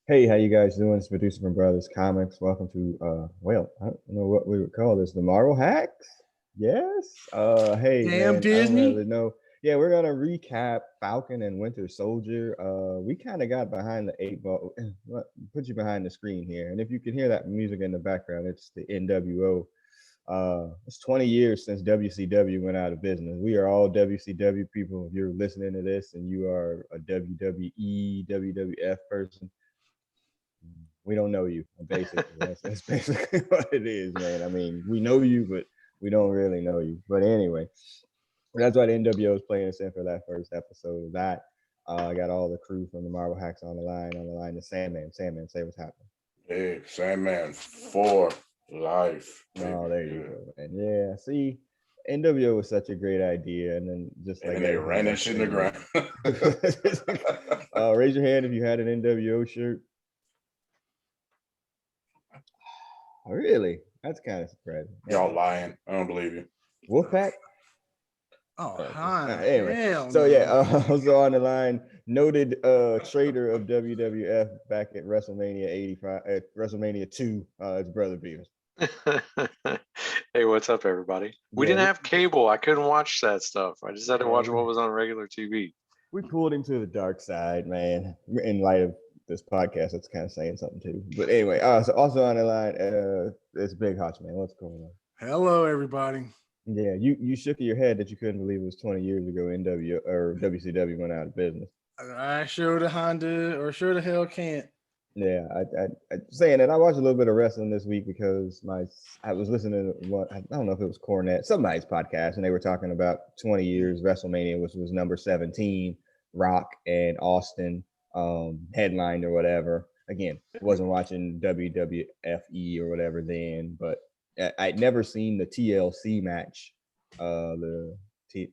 Hey, how you guys doing? It's producer from Brothascomics. Welcome to I don't know what we would call this, the Marvel Hacks. Yes. Hey Damn man, I don't really Disney. know. Yeah, we're gonna recap Falcon and Winter Soldier. We kind of got behind the eight ball. Put you behind the screen here, and if you can hear that music in the background, it's the NWO. It's 20 years since WCW went out of business. We are all WCW people. If you're listening to this and you are a WWE, WWF person, we don't know you. Basically, that's basically what it is, man. I mean, we know you, but we don't really know you. But anyway, that's why the NWO is playing us in for that first episode of that. I got all the crew from the Marvel Hacks on the line. On the line, the Sandman. Sandman, say what's happening. Hey, Sandman for life. Oh, there you Yeah. go, man. Yeah, see, NWO was such a great idea, and then just like And they ran everything that else, shit in the ground. raise your hand if you had an NWO shirt. Oh, really? That's kind of surprising. Y'all lying. I don't believe you. Wolfpack. Oh, Okay. Anyway, hell so no. yeah, also on the line, noted trader of WWF back at WrestleMania 85, at WrestleMania 2. It's Brother Beavis. Hey, what's up, everybody? We Yeah, didn't have cable. I couldn't watch that stuff. I just had to watch yeah, what was on regular TV. we pulled him to the dark side, man. In light of this podcast, that's kind of saying something too. But anyway, so also on the line, it's Big Hotch, man. What's going on? Hello, everybody. Yeah, you shook your head that you couldn't believe it was 20 years ago WCW went out of business. I sure the Honda or sure the hell can't. Yeah, I saying that I watched a little bit of wrestling this week because I was listening to what I don't know if it was Cornette, somebody's podcast, and they were talking about 20 years WrestleMania, which was number 17, Rock and Austin headlined or whatever. Again, wasn't watching WWFE or whatever then, but I'd never seen the TLC match, the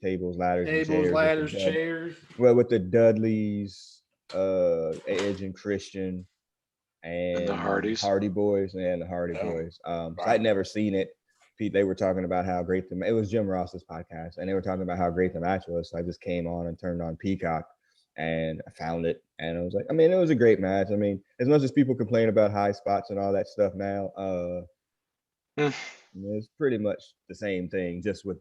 tables, ladders, and Tables, chairs. ladders, chairs. Well, with the Dudleys, Edge and Christian And the and Hardys. Hardy Boys and the Hardy Yeah. Boys. So I'd never seen it. Pete, they were talking about how great it was Jim Ross's podcast, and they were talking about how great the match was. So I just came on and turned on Peacock, and I found it, and I was like, I mean, it was a great match. I mean, as much as people complain about high spots and all that stuff now, it's pretty much the same thing, just with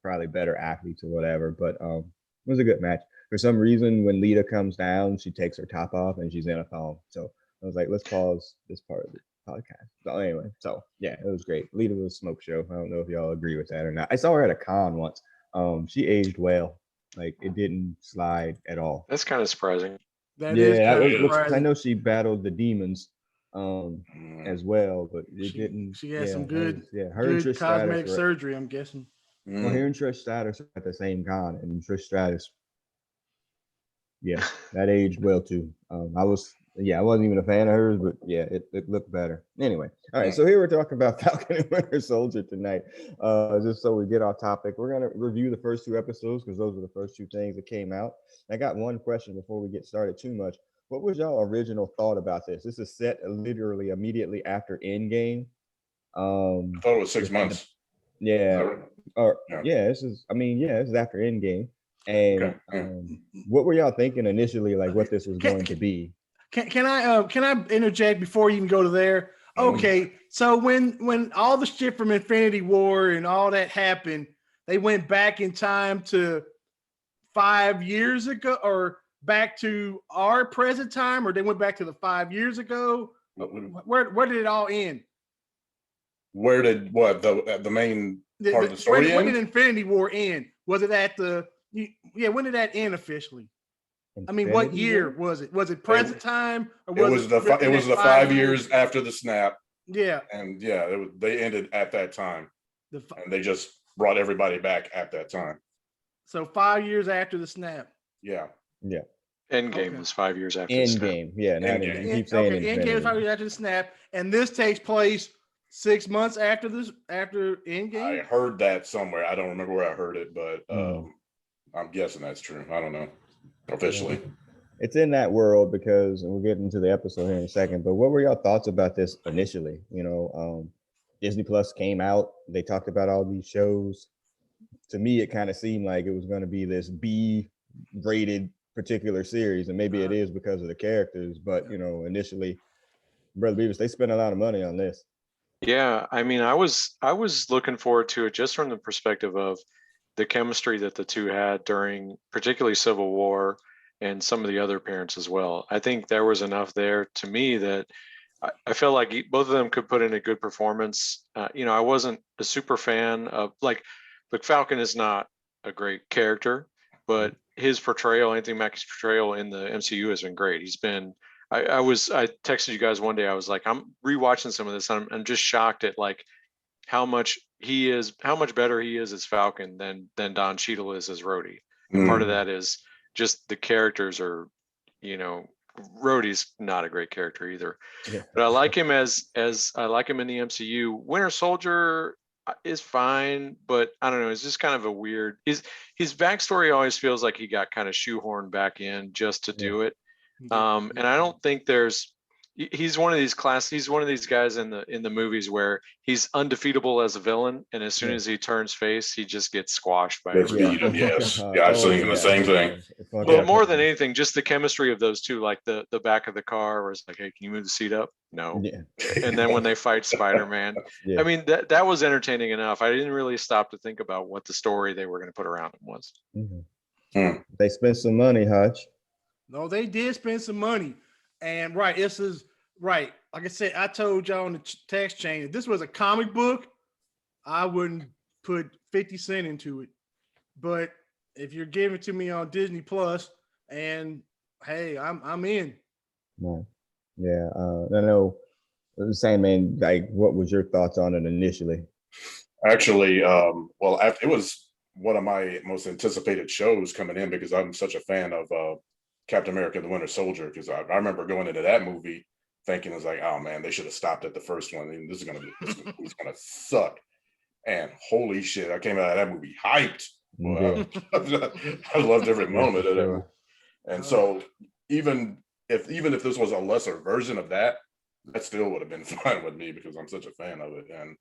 probably better athletes or whatever. But it was a good match. For some reason, when Lita comes down, she takes her top off and she's in a thong. So I was like, let's pause this part of the podcast. So anyway, so yeah, it was great. Lita was a smoke show. I don't know if y'all agree with that or not. I saw her at a con once. She aged well. Like it didn't slide at all. That's kind of surprising. That is Yeah, kind of looks. I surprising. know she battled the demons as well, but it She, didn't. she had Yeah, some good, her and good Trish cosmetic Stratus surgery, I'm guessing. well, here and Trish Stratus at the same con, and Trish Stratus, yeah, that aged well too. I wasn't even a fan of hers, but yeah, it looked better. Anyway, all right, so here we're talking about Falcon and Winter Soldier tonight. Just so we get off topic, we're gonna review the first two episodes because those were the first two things that came out. I got one question before we get started too much. What was y'all original thought about this? This is set literally immediately after Endgame. I thought it was 6 months. Yeah, or Yeah. this is. I mean, this is after Endgame. And Okay. what were y'all thinking initially, like what this was going to be? Can I interject before you even go to there? Okay, so when all the shit from Infinity War and all that happened, they went back in time to 5 years ago, or back to our present time, or they went back to the 5 years ago. Where did it all end? Where did the main part of the story when end? did Infinity War end? Was it at the when did that end officially? I mean, what year was it? Was it present time, or was it was the 5 years after the snap? Yeah, and they ended at that time, and they just brought everybody back at that time. So 5 years after the snap. Yeah. Endgame was 5 years after the snap. Endgame, yeah. Endgame. You keep saying Endgame was 5 years after the snap, and this takes place 6 months after Endgame. I heard that somewhere. I don't remember where I heard it, but I'm guessing that's true. I don't know officially. It's in that world because, and we'll get into the episode here in a second. But what were y'all thoughts about this initially? Disney Plus came out. They talked about all these shows. To me, it kind of seemed like it was going to be this B-rated particular series, and maybe it is because of the characters, but you know, initially, Brother Beavis, they spent a lot of money on this. Yeah, I mean, I was looking forward to it just from the perspective of the chemistry that the two had during particularly Civil War and some of the other appearances as well. I think there was enough there to me that I felt like both of them could put in a good performance. You know, I wasn't a super fan of like Falcon is not a great character, but his portrayal, Anthony Mackie's portrayal in the MCU has been great. He's been I texted you guys one day. I was like, I'm rewatching some of this. I'm just shocked at like how much better he is as Falcon than Don Cheadle is as Rhodey. And part of that is just the characters are, you know, Rhodey's not a great character either. Yeah. But I like him as I like him in the MCU. Winter Soldier is fine, but I don't know. It's just kind of a weird. His backstory always feels like he got kind of shoehorned back in just to do it. And I don't think he's one of these guys in the movies where he's undefeatable as a villain, and as soon as he turns face, he just gets squashed by everybody. Yes. Yeah, I've seen the same thing. But more than anything, just the chemistry of those two, like the back of the car where it's like, hey, can you move the seat up? No. Yeah. And then when they fight Spider-Man, I mean, that was entertaining enough. I didn't really stop to think about what the story they were going to put around him was. They spent some money, Hutch. No, they did spend some money. And this is right. Like I said, I told y'all on the text chain, if this was a comic book, I wouldn't put 50 cents into it. But if you're giving it to me on Disney Plus, and hey, I'm in. Right. Yeah. I know. I was saying, man, like, what was your thoughts on it initially? Actually, well, it was one of my most anticipated shows coming in because I'm such a fan of Captain America: The Winter Soldier. Because I remember going into that movie thinking, it was like, oh man, they should have stopped at the first one. And this is gonna suck. And holy shit, I came out of that movie hyped. Well, I loved every moment of that movie. And so even if this was a lesser version of that still would have been fine with me because I'm such a fan of it. And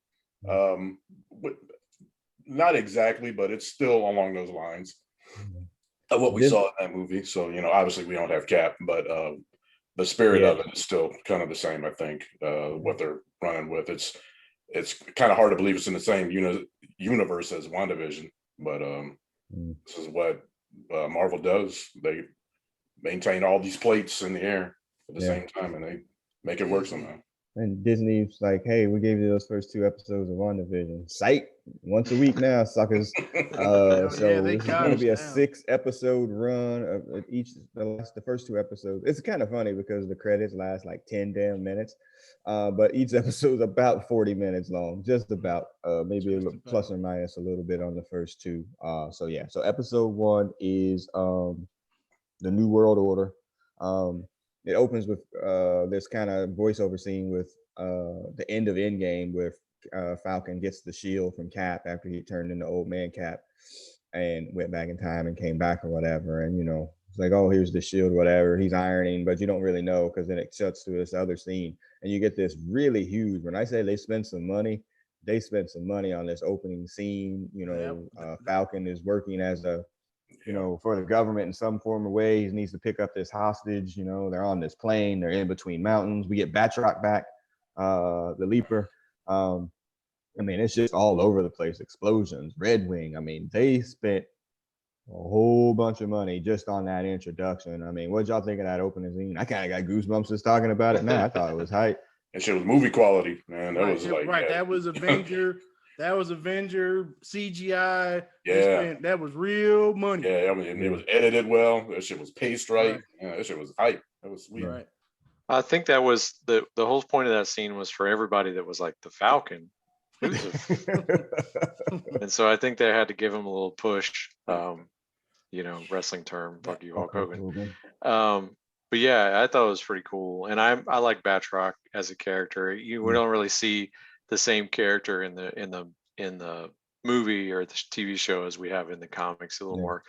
not exactly, but it's still along those lines of what we saw in that movie. So, you know, obviously we don't have Cap, but the spirit of it is still kind of the same, I think, what they're running with. It's kind of hard to believe it's in the same universe as WandaVision, but this is what Marvel does. They maintain all these plates in the air at the same time, and they make it work somehow. And Disney's like, hey, we gave you those first 2 episodes of WandaVision. Psych, once a week now, suckers. So this is going to be a 6-episode run of each. The first 2 episodes. It's kind of funny because the credits last like 10 damn minutes, but each episode is about 40 minutes long, just about. Maybe a plus or minus a little bit on the first 2. So episode 1 is the New World Order. It opens with this kind of voiceover scene with the end of Endgame, where Falcon gets the shield from Cap after he turned into Old Man Cap and went back in time and came back or whatever. And, you know, it's like, oh, here's the shield, whatever. He's ironing, but you don't really know because then it cuts to this other scene. And you get this really huge, when I say they spent some money, they spent some money on this opening scene. You know, Falcon is working as a, you know, for the government in some form or way. He needs to pick up this hostage. You know, they're on this plane. They're in between mountains. We get Batroc back, the Leaper. I mean, it's just all over the place. Explosions, Red Wing. I mean, they spent a whole bunch of money just on that introduction. I mean, what y'all think of that opening scene? I kind of got goosebumps just talking about it now. I thought it was hype. And shit was movie quality, man. That was like that was Avenger. That was Avenger CGI. Yeah, that was real money. Yeah, I mean, it was edited well. That shit was paced right. Yeah, that shit was hype. That was sweet. Right. I think that was the whole point of that scene was for everybody that was like the Falcon. And so I think they had to give him a little push. You know, wrestling term, fuck you, Hulk Hogan. But yeah, I thought it was pretty cool, and I like Batroc as a character. We don't really see the same character in the movie or the TV show as we have in the comics. A little more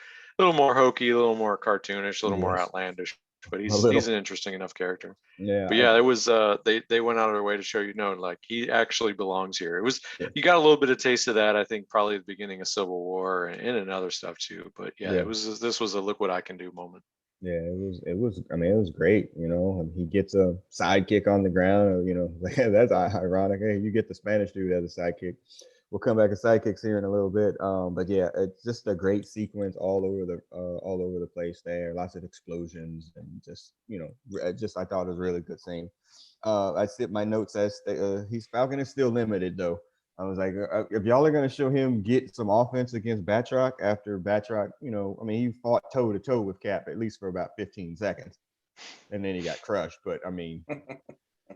hokey, a little more cartoonish, a little more outlandish. But he's an interesting enough character. Yeah. But yeah, it was they went out of their way to show you, no, like he actually belongs here. It was you got a little bit of taste of that, I think, probably at the beginning of Civil War and in other stuff too. But yeah, this was a look what I can do moment. Yeah, it was. I mean, it was great. You know, and he gets a sidekick on the ground. You know, that's ironic. Hey, you get the Spanish dude as a sidekick. We'll come back to sidekicks here in a little bit. But yeah, it's just a great sequence all over the place. There, lots of explosions and just just I thought it was a really good scene. I see my note says he's Falcon is still limited though. I was like, if y'all are gonna show him get some offense against Batroc after Batroc, I mean, he fought toe to toe with Cap at least for about 15 seconds, and then he got crushed. But I mean,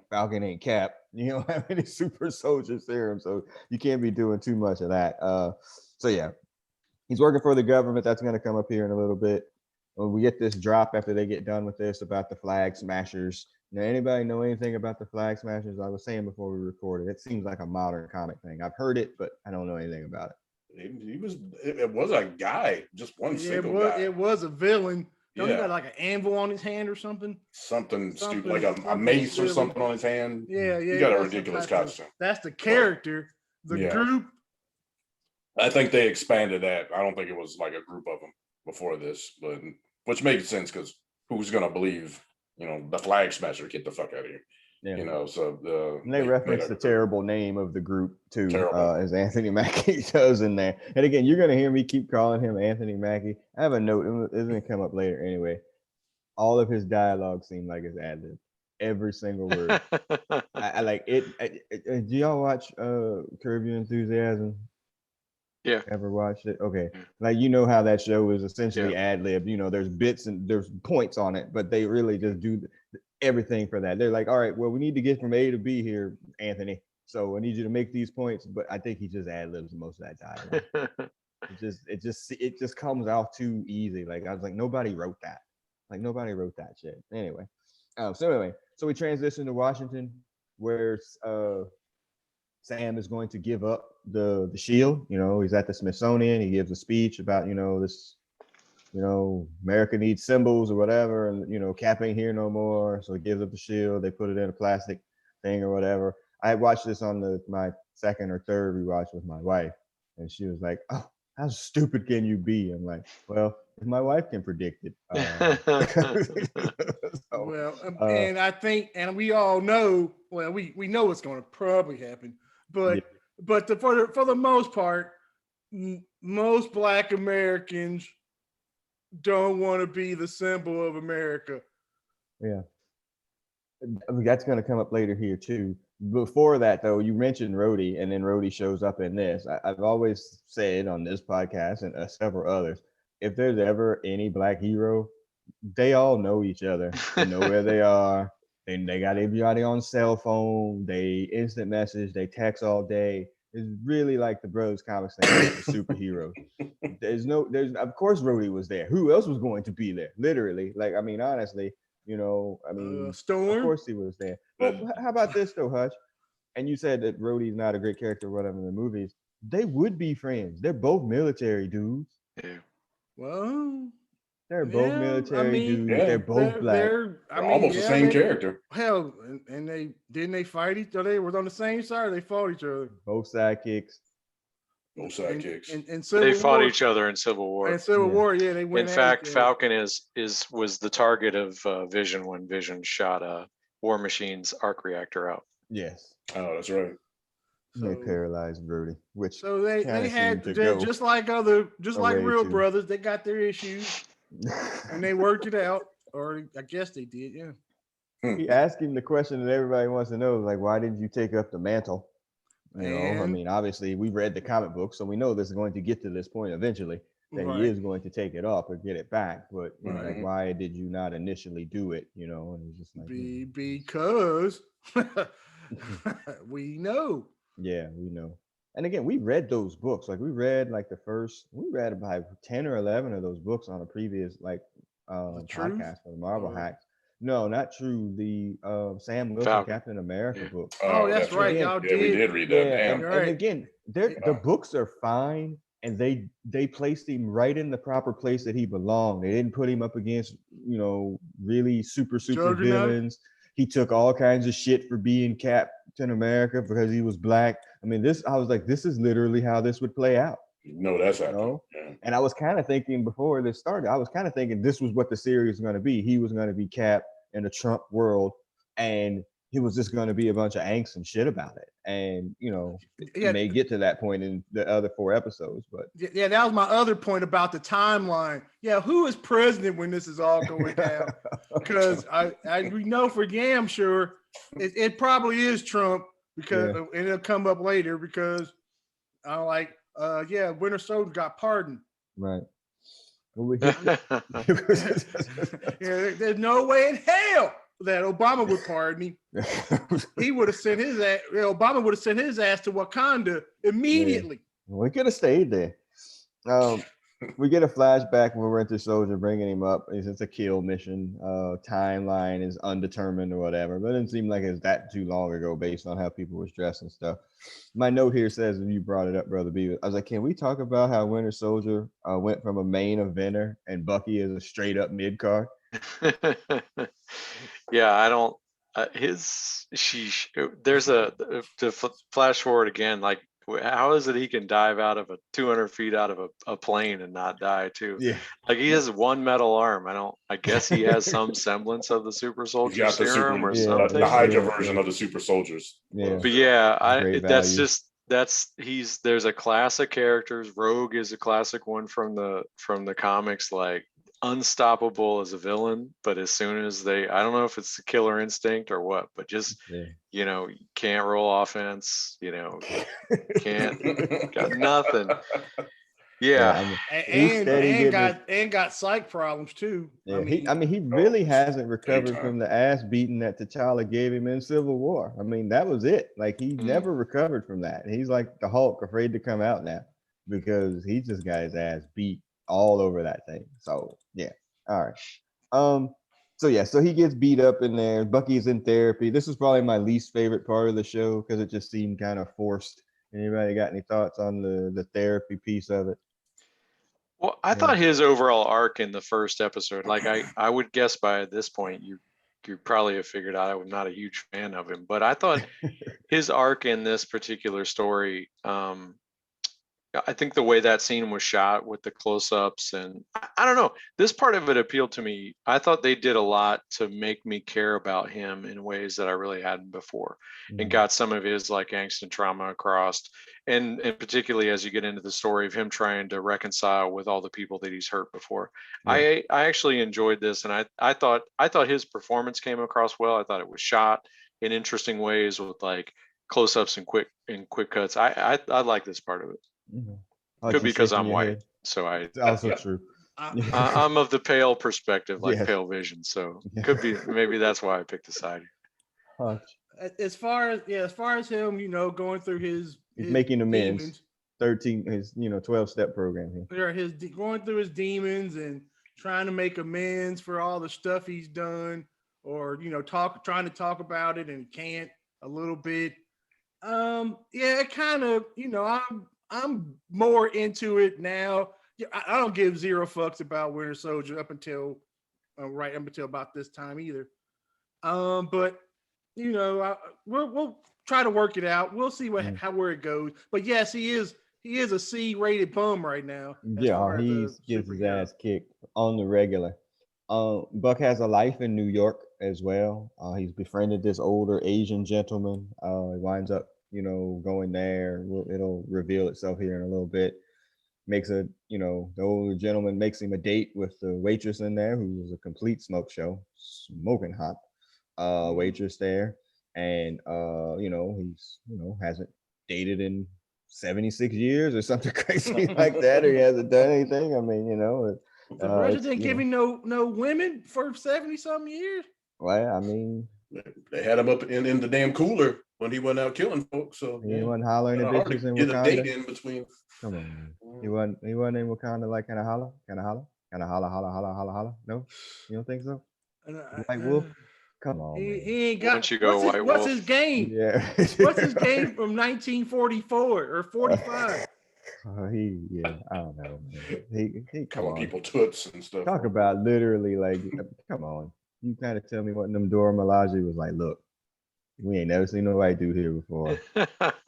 Falcon ain't Cap. You don't have any super soldier serum, so you can't be doing too much of that. So yeah, he's working for the government. That's gonna come up here in a little bit. When we get this drop after they get done with this about the Flag Smashers. Now, anybody know anything about the Flag Smashers? I was saying before we recorded, it seems like a modern comic thing. I've heard it, but I don't know anything about it. It was a guy, just one single guy. It was a villain. Don't he Yeah. got like an anvil on his hand or something? Something stupid, like a mace or something on his hand. Yeah. He got a ridiculous costume. That's the character. The group. I think they expanded that. I don't think it was like a group of them before this, but which makes sense because who's gonna believe, the Flag Smasher? Get the fuck out of here. Yeah. So they reference the terrible name of the group too, as Anthony Mackie does in there. And again, you're gonna hear me keep calling him Anthony Mackie. I have a note. It's gonna come up later anyway. All of his dialogue seemed like his ad lib. Every single word. I like it. Do y'all watch Curb Your Enthusiasm? Yeah. Ever watched it? Okay. Like, how that show is essentially ad lib. There's bits and there's points on it, but they really just do everything for that. They're like, all right, well, we need to get from A to B here, Anthony. So I need you to make these points. But I think he just ad libs most of that dialogue. it just comes off too easy. Like, I was like, nobody wrote that. Like, nobody wrote that shit. Anyway. So we transition to Washington, where Sam is going to give up the shield. He's at the Smithsonian. He gives a speech about, this, America needs symbols or whatever. And, Cap ain't here no more. So he gives up the shield. They put it in a plastic thing or whatever. I watched this on my second or third rewatch with my wife. And she was like, oh, how stupid can you be? I'm like, well, if my wife can predict it. And I think, and we all know, well, we know what's going to probably happen. But for the most part, most Black Americans don't want to be the symbol of America. Yeah. That's going to come up later here too. Before that, though, you mentioned Rhodey, and then Rhodey shows up in this. I've always said on this podcast and several others, if there's ever any Black hero, they all know each other. They know where they are. They got everybody on cell phone. They instant message. They text all day. It's really like the Brothascomics thing for superheroes. There's of course Rhodey was there. Who else was going to be there? Literally. Like, I mean, honestly, Storm. Of course he was there. But how about this though, Hutch? And you said that Rhodey's not a great character or whatever in the movies. They would be friends. They're both military dudes. Yeah. Well, they're both military dudes. They're both Black. They're almost the same character. Hell, and they fight each other? They were on the same side. Or they fought each other. Both sidekicks. Both sidekicks. And they fought each other in Civil War. In Civil War, yeah, they went. In fact, Falcon was the target of Vision when Vision shot War Machine's arc reactor out. Yes. Oh, that's right. They paralyzed Rhodey, which they had just like real brothers. They got their issues, and they worked it out, or I guess they did. Yeah. He asked him the question that everybody wants to know, like, why didn't you take up the mantle? I mean, obviously we read the comic book, so we know this is going to get to this point eventually. That he is going to take it off or get it back, but like, why did you not initially do it? And it's just like because we know. Yeah, we know. And again, we read those books. Like we read about 10 or 11 of those books on a previous podcast for the Marvel Hacks. No, not true. The Sam Wilson Captain America book. Oh, that's right. Y'all did. We did read that. Yeah, and again, the books are fine, and they placed him right in the proper place that he belonged. They didn't put him up against really super villains. He took all kinds of shit for being Captain America because he was Black. I mean, I was like, this is literally how this would play out. No, that's happening. know? Yeah. And I was kind of thinking before this started, I was kind of thinking this was what the series was going to be. He was going to be Cap in a Trump world, and he was just going to be a bunch of angst and shit about it. And, you know, it may get to that point in the other 4 episodes, but. Yeah, that was my other point about the timeline. Yeah, who is president when this is all going down? Because we know for damn sure it probably is Trump, because and it'll come up later because I'm like, Winter Soldier got pardoned. Right. There's no way in hell that Obama would pardon him. He would have sent his ass. Obama would have sent his ass to Wakanda immediately. Yeah. We could have stayed there. We get a flashback when Winter Soldier bringing him up. It's a kill mission. Timeline is undetermined or whatever, but it didn't seem like it's that too long ago based on how people was dressed and stuff. My note here says, and you brought it up, Brother B, I was like, can we talk about how Winter Soldier went from a main eventer and Bucky is a straight up mid card? Yeah, I don't. There's to flash forward again. Like, how is it he can dive out of 200 feet out of a plane and not die too? Yeah, like he has one metal arm. I guess he has some semblance of the super soldier serum or something. The Hydra version of the super soldiers. Yeah, but yeah, there's a class of characters. Rogue is a classic one from the comics, like unstoppable as a villain, but as soon as I don't know if it's the killer instinct or what, but just can't roll offense, can't got nothing. And got psych problems too. Yeah, he really hasn't recovered from the ass beating that T'Challa gave him in Civil War. I mean, that was it. Like he never recovered from that. He's like the Hulk, afraid to come out now because he just got his ass beat all over that thing. So yeah, all right. So he gets beat up in there. Bucky's in therapy. This is probably my least favorite part of the show because it just seemed kind of forced. Anybody got any thoughts on the therapy piece of it? Well, I thought his overall arc in the first episode, like I would guess by this point you probably have figured out I'm not a huge fan of him, but I thought his arc in this particular story, I think the way that scene was shot with the close-ups, and I don't know, this part of it appealed to me. I thought they did a lot to make me care about him in ways that I really hadn't before, and got some of his like angst and trauma across, and particularly as you get into the story of him trying to reconcile with all the people that he's hurt before. I actually enjoyed this, and I thought his performance came across well. I thought it was shot in interesting ways with like close-ups and quick cuts. I like this part of it. Could be because I'm white, so it's also true. I'm of the pale perspective, like pale vision, so could be maybe that's why I picked a side. As far as him, going through his making amends. Demons, 12-step program here. Going through his demons and trying to make amends for all the stuff he's done, or trying to talk about it and can't a little bit. It kind of I'm more into it now. I don't give zero fucks about Winter Soldier up until about this time either. But we'll try to work it out. We'll see where it goes. But yes, he is a C-rated bum right now. Yeah, he gets his ass kicked on the regular. Buck has a life in New York as well. He's befriended this older Asian gentleman. He winds up going there. It'll reveal itself here in a little bit. The older gentleman makes him a date with the waitress in there, who was a complete smoke show, smoking hot waitress there. And he's hasn't dated in 76 years or something crazy like that, or he hasn't done anything. I mean, the president giving no women for 70 something years. Well, I mean, they had him up in the damn cooler when he went out killing folks. So he wasn't hollering at bitches in Wakanda. Wakanda. Get a date in between. Come on, man. He wasn't in Wakanda like kind of holla. No, you don't think so? White Wolf. Come on, he ain't got. What's his game? Yeah. What's his game from 1944 or 45? I don't know. He come on, people toots and stuff. Talk about literally like, come on. You kind of tell me what them Dora Milaje was like. Look, We ain't never seen nobody do here before.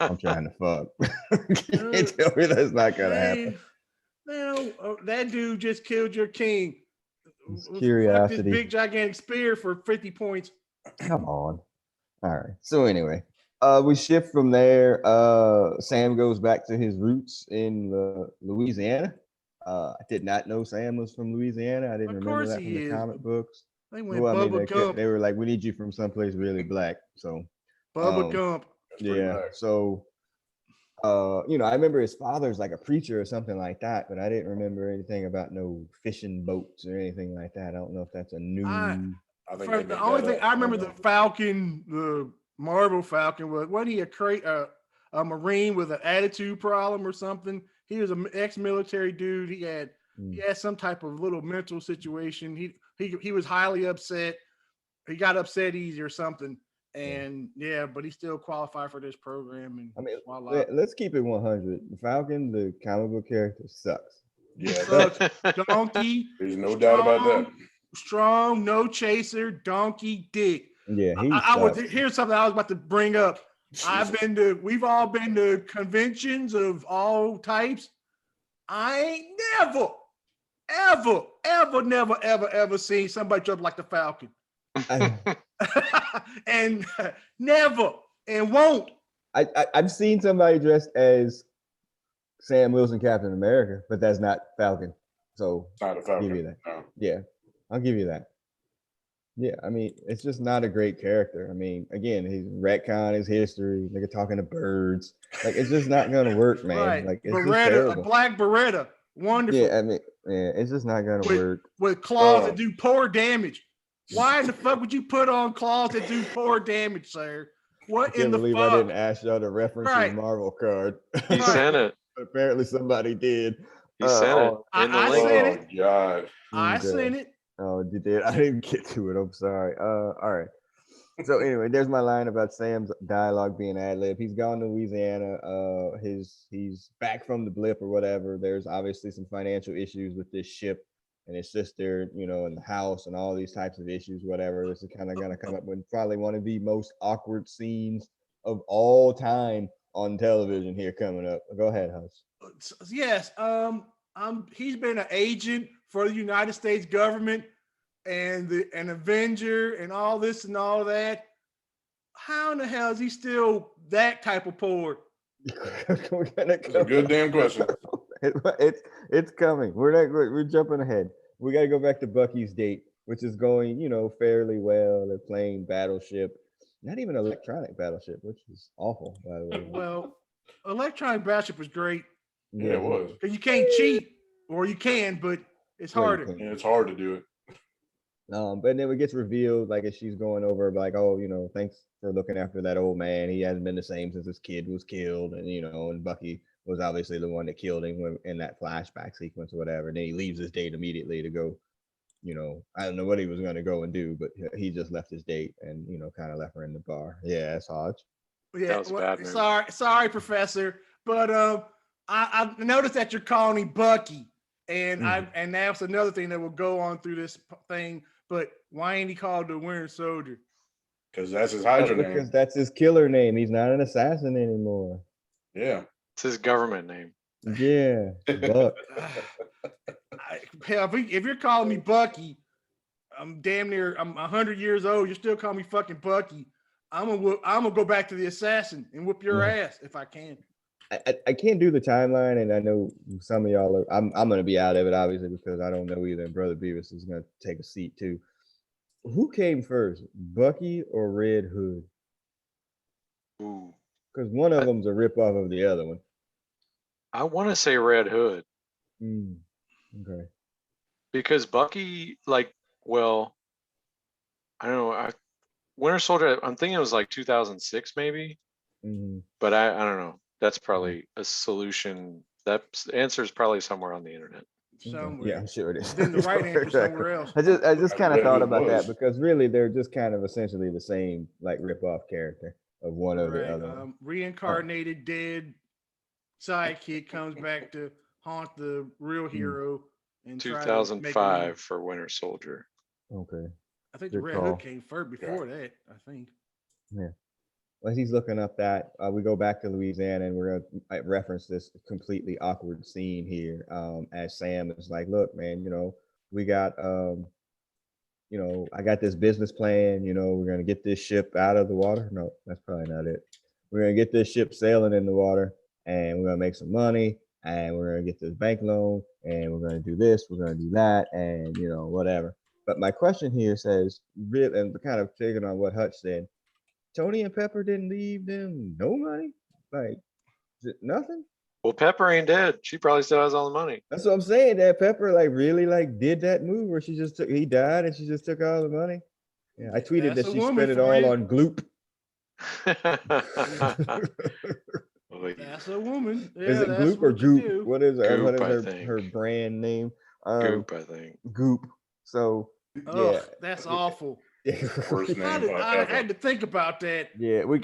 I'm trying to fuck. You can't tell me that's not gonna happen. No, that dude just killed your king. It's Fuck curiosity. this big gigantic spear for 50 points. Come on. All right. So anyway, we shift from there. Sam goes back to his roots in Louisiana. I did not know Sam was from Louisiana. I didn't Of remember course that from he the is. comic books. They went Well, I mean, Bubba Gump. they were like, we need you from someplace really black. So Bubba Gump. pretty yeah. black. So you know, I remember his father's like a preacher or something like that, but I didn't remember anything about no fishing boats or anything like that. I don't know if that's a new. I think For they the made only that thing up. I remember, the Falcon, the Marvel Falcon, wasn't he a Marine with an attitude problem or something? He was an ex-military dude. He had some type of little mental situation. He was highly upset. He got upset easy or something. And but he still qualified for this program. And I mean, voila. let's keep it 100. Falcon, the comic book character, sucks. Yeah, Sucks. Donkey. there's no doubt about that. Strong, no chaser, donkey dick. Yeah, Here's something I was about to bring up. We've all been to conventions of all types. I ain't never seen somebody dressed like the Falcon. And never and won't. I've seen somebody dressed as Sam Wilson, Captain America, but that's not Falcon. So Not a Falcon. I'll give you that. No. Yeah, I'll give you that. Yeah, I mean, it's just not a great character. I mean, again, he's retcon his history. Nigga talking to birds. Like, it's just not gonna work, man. Right. Like, it's Beretta, just terrible. a black Beretta. Wonderful. Yeah, I mean, it's just not gonna work. With claws that do poor damage. Why in the fuck would you put on claws that do poor damage, sir? What I can't in the believe fuck? I didn't ask y'all to reference his Marvel card. He sent it. Apparently somebody did. He sent it in the link. sent it. Oh God. I sent it. Oh, you did? I didn't get to it. I'm sorry. All right. So anyway, there's my line about Sam's dialogue being ad lib. He's gone to Louisiana. He's back from the blip or whatever. There's obviously some financial issues with this ship and his sister, you know, in the house and all these types of issues, whatever. This is kind of gonna come up with probably one of the most awkward scenes of all time on television here coming up. Go ahead, Hus. Yes. He's been an agent for the United States government and an Avenger and all this and all that. How in the hell is he still that type of poor? That's a good damn question. It's coming. We're jumping ahead. We got to go back to Bucky's date, which is going, you know, fairly well. They're playing Battleship, not even electronic Battleship, which is awful, by the way. Well, electronic Battleship was great. Yeah, it was. Because you can't cheat, or you can, but it's harder. Yeah, it's hard to do it. But then it gets revealed, like, as she's going over, like, oh, you know, thanks for looking after that old man. He hasn't been the same since his kid was killed, and you know, and Bucky was obviously the one that killed him in that flashback sequence or whatever. And then he leaves his date immediately to go, you know, I don't know what he was going to go and do, but he just left his date and, you know, kind of left her in the bar. Yeah, that's Hodge. Yeah, sorry, Professor, but I noticed that you're calling me Bucky, and and that's another thing that will go on through this thing. But why ain't he called the Winter Soldier? Because that's his Hydra name. Because that's his killer name. He's not an assassin anymore. Yeah. It's his government name. Yeah. Buck. Hell, if you're calling me Bucky, I'm 100 years old. You're still calling me fucking Bucky. I'm gonna go back to the assassin and whoop your ass if I can. I can't do the timeline, and I know some of y'all are. I'm going to be out of it, obviously, because I don't know either. And Brother Beavis is going to take a seat too. Who came first, Bucky or Red Hood? Ooh. Because one of them's a ripoff of the other one. I want to say Red Hood. Okay. Because Bucky, like, well, I don't know. Winter Soldier, I'm thinking it was like 2006 maybe. But I don't know. That's probably a solution. That answer is probably somewhere on the internet. Somewhere. Yeah, I'm sure it is. Then the right answer somewhere else. I just kind of thought about that because really they're just kind of essentially the same, like, rip-off character of one or the other. Reincarnated dead sidekick comes back to haunt the real hero. In 2005 for Winter Soldier. Okay. I think the Red Hood came first before that, I think. Yeah. as he's looking up that, we go back to Louisiana, and we're gonna reference this completely awkward scene here. As Sam is like, "Look, man, we got, I got this business plan. We're gonna get this ship out of the water. No, that's probably not it. We're gonna get this ship sailing in the water, and we're gonna make some money, and we're gonna get this bank loan, and we're gonna do this, we're gonna do that, and whatever." But my question here says, real, and kind of taking on what Hutch said, Tony and Pepper didn't leave them no money, like nothing. Well, Pepper ain't dead. She probably still has all the money. That's what I'm saying. That Pepper really did that move where she just he died and she just took all the money. Yeah, I tweeted that she spent it all on Gloop. That's a woman. Yeah, is it that's Gloop or Goop? What is her brand name? Goop, I think. Goop. So yeah, that's awful. Worst name I had to think about that. Yeah, we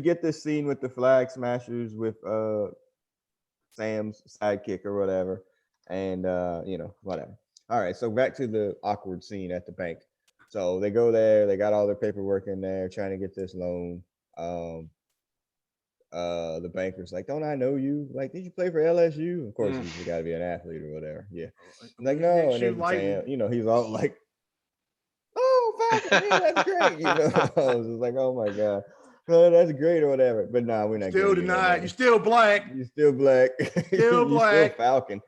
get this scene with the Flag Smashers with Sam's sidekick or whatever, and whatever. All right, so back to the awkward scene at the bank. So they go there, they got all their paperwork in there, trying to get this loan. The banker's like, "Don't I know you? Like, did you play for LSU?" Of course, he's got to be an athlete or whatever. Yeah, I'm like, no, and then Sam, he's all like, "Oh, Falcon, yeah, that's great." I was just like, "Oh my god, oh, that's great" or whatever. But nah, we're not. Still denied. You're still black. You're still black. Still black. Still Falcon.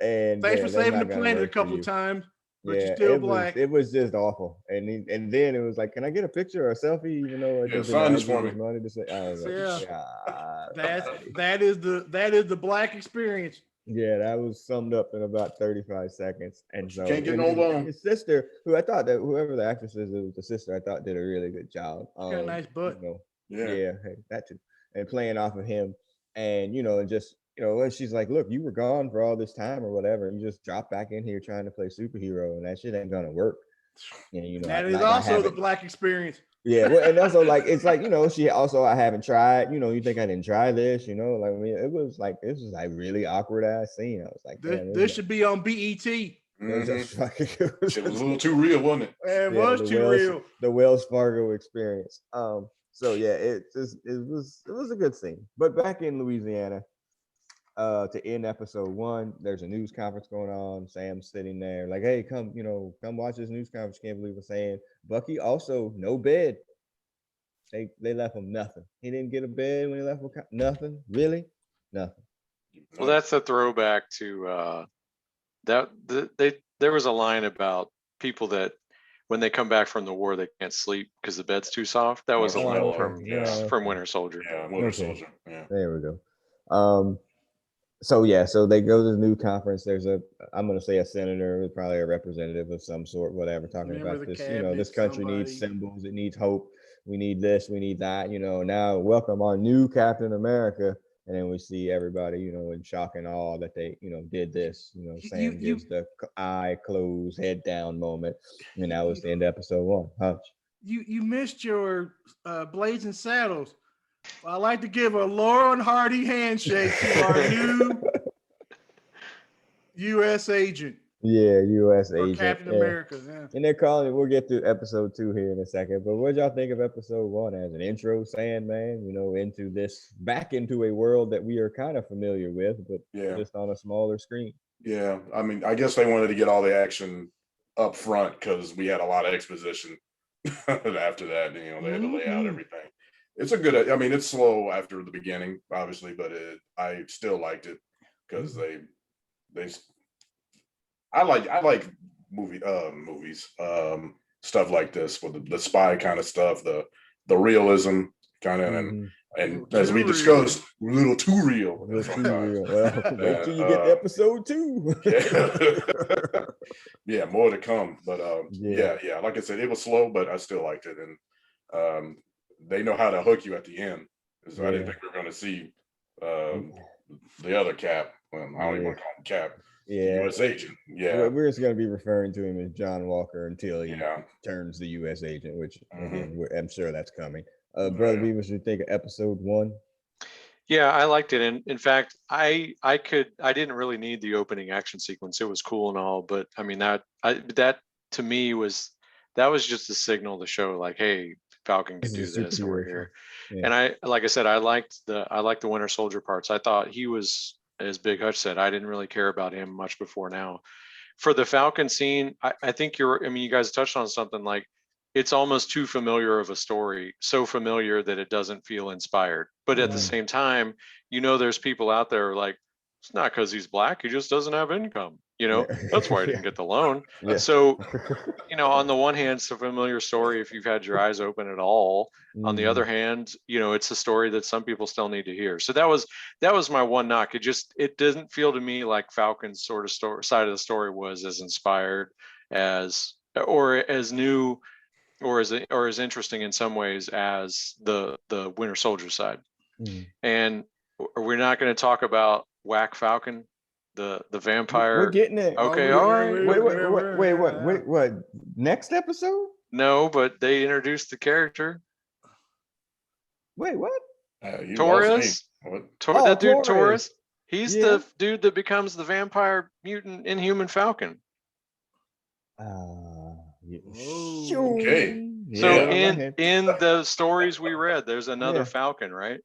And thanks for saving the planet a couple times. But you're still black. It was just awful. And then it was like, "Can I get a picture or a selfie?" Even though sign this for me. Money to say, I was like, that is the black experience. Yeah, that was summed up in about 35 seconds. And so can't get no loan. His sister, who I thought that whoever the actress is, it was the sister, I thought did a really good job. Got a nice butt. Yeah, hey, that too. And playing off of him, and and just and she's like, "Look, you were gone for all this time or whatever, and you just dropped back in here trying to play superhero, and that shit ain't gonna work." And that is also the black experience. Yeah, well, and also like it's like she also, "I haven't tried. You think I didn't try this? Like, I mean, it was like this was like really awkward ass scene. I was like, this should be on BET. Mm-hmm. It was a little too real, wasn't it? It was too real. The Wells Fargo experience. So yeah, it was a good scene. But back in Louisiana, to end episode 1, there's a news conference going on. Sam's sitting there like, "Hey, come watch this news conference. Can't believe I'm saying." Bucky also no bed. They left him nothing. He didn't get a bed when he left him. Nothing, really, nothing. Well, that's a throwback to there was a line about people that when they come back from the war they can't sleep because the bed's too soft. That was a line from Winter Soldier. Yeah, Winter Soldier. Yeah. There we go. So they go to the new conference. There's I'm going to say a senator, probably a representative of some sort, whatever, talking about this. This country needs symbols. It needs hope. We need this. We need that. Now welcome our new Captain America. And then we see everybody, in shock and awe that they, did this. Sam gives the eye closed, head down moment. And that was the end of episode 1. Hutch. You missed your Blazing Saddles. Well, I'd like to give a Laurel and Hardy handshake to our new U.S. agent. Yeah, U.S. agent. Captain America. Yeah. And they're calling it. We'll get to episode 2 here in a second. But what y'all think of episode 1 as an intro, Sandman? Back into a world that we are kind of familiar with, but just on a smaller screen. Yeah, I mean, I guess they wanted to get all the action up front because we had a lot of exposition after that. They had to lay out everything. It's a good. I mean, it's slow after the beginning, obviously, but I still liked it because I like movies, stuff like this with the spy kind of stuff, the realism kind of, and as we discussed, a little too real. Well, wait till you get to episode 2. Yeah, more to come. But yeah, like I said, it was slow, but I still liked it, and they know how to hook you at the end. So I didn't think we were going to see the other Cap. Well, I don't even want to call him Cap. Yeah, U.S. agent. Yeah, we're just going to be referring to him as John Walker until he turns the U.S. agent, which again, I'm sure that's coming. Brother B, what you think of episode 1? Yeah, I liked it, and in fact, I didn't really need the opening action sequence. It was cool and all, but I mean that to me was just a signal to show like, hey, Falcon could do This is a this, and we're superhero here. show. Yeah. And I, like I said, I liked the Winter Soldier parts. I thought he was, as Big Hutch said, I didn't really care about him much before now. For the Falcon scene, I think you guys touched on something like it's almost too familiar of a story, so familiar that it doesn't feel inspired. But at the same time, there's people out there like, it's not because he's black, he just doesn't have income. That's why he didn't get the loan. Yeah. So, on the one hand, it's a familiar story if you've had your eyes open at all. On the other hand, it's a story that some people still need to hear. So that was my one knock. It didn't feel to me like Falcon's sort of side of the story was as inspired as, or as new, or as interesting in some ways as the Winter Soldier side. And we're not going to talk about Whack Falcon, the vampire. We're getting it. Okay, all right. Wait, what? Next episode? No, but they introduced the character. Wait, what? Torres? That dude, Torres. He's Yeah. the dude that becomes the vampire mutant Inhuman Falcon. Okay. So Yeah, in the stories we read, there's another Yeah. Falcon, right?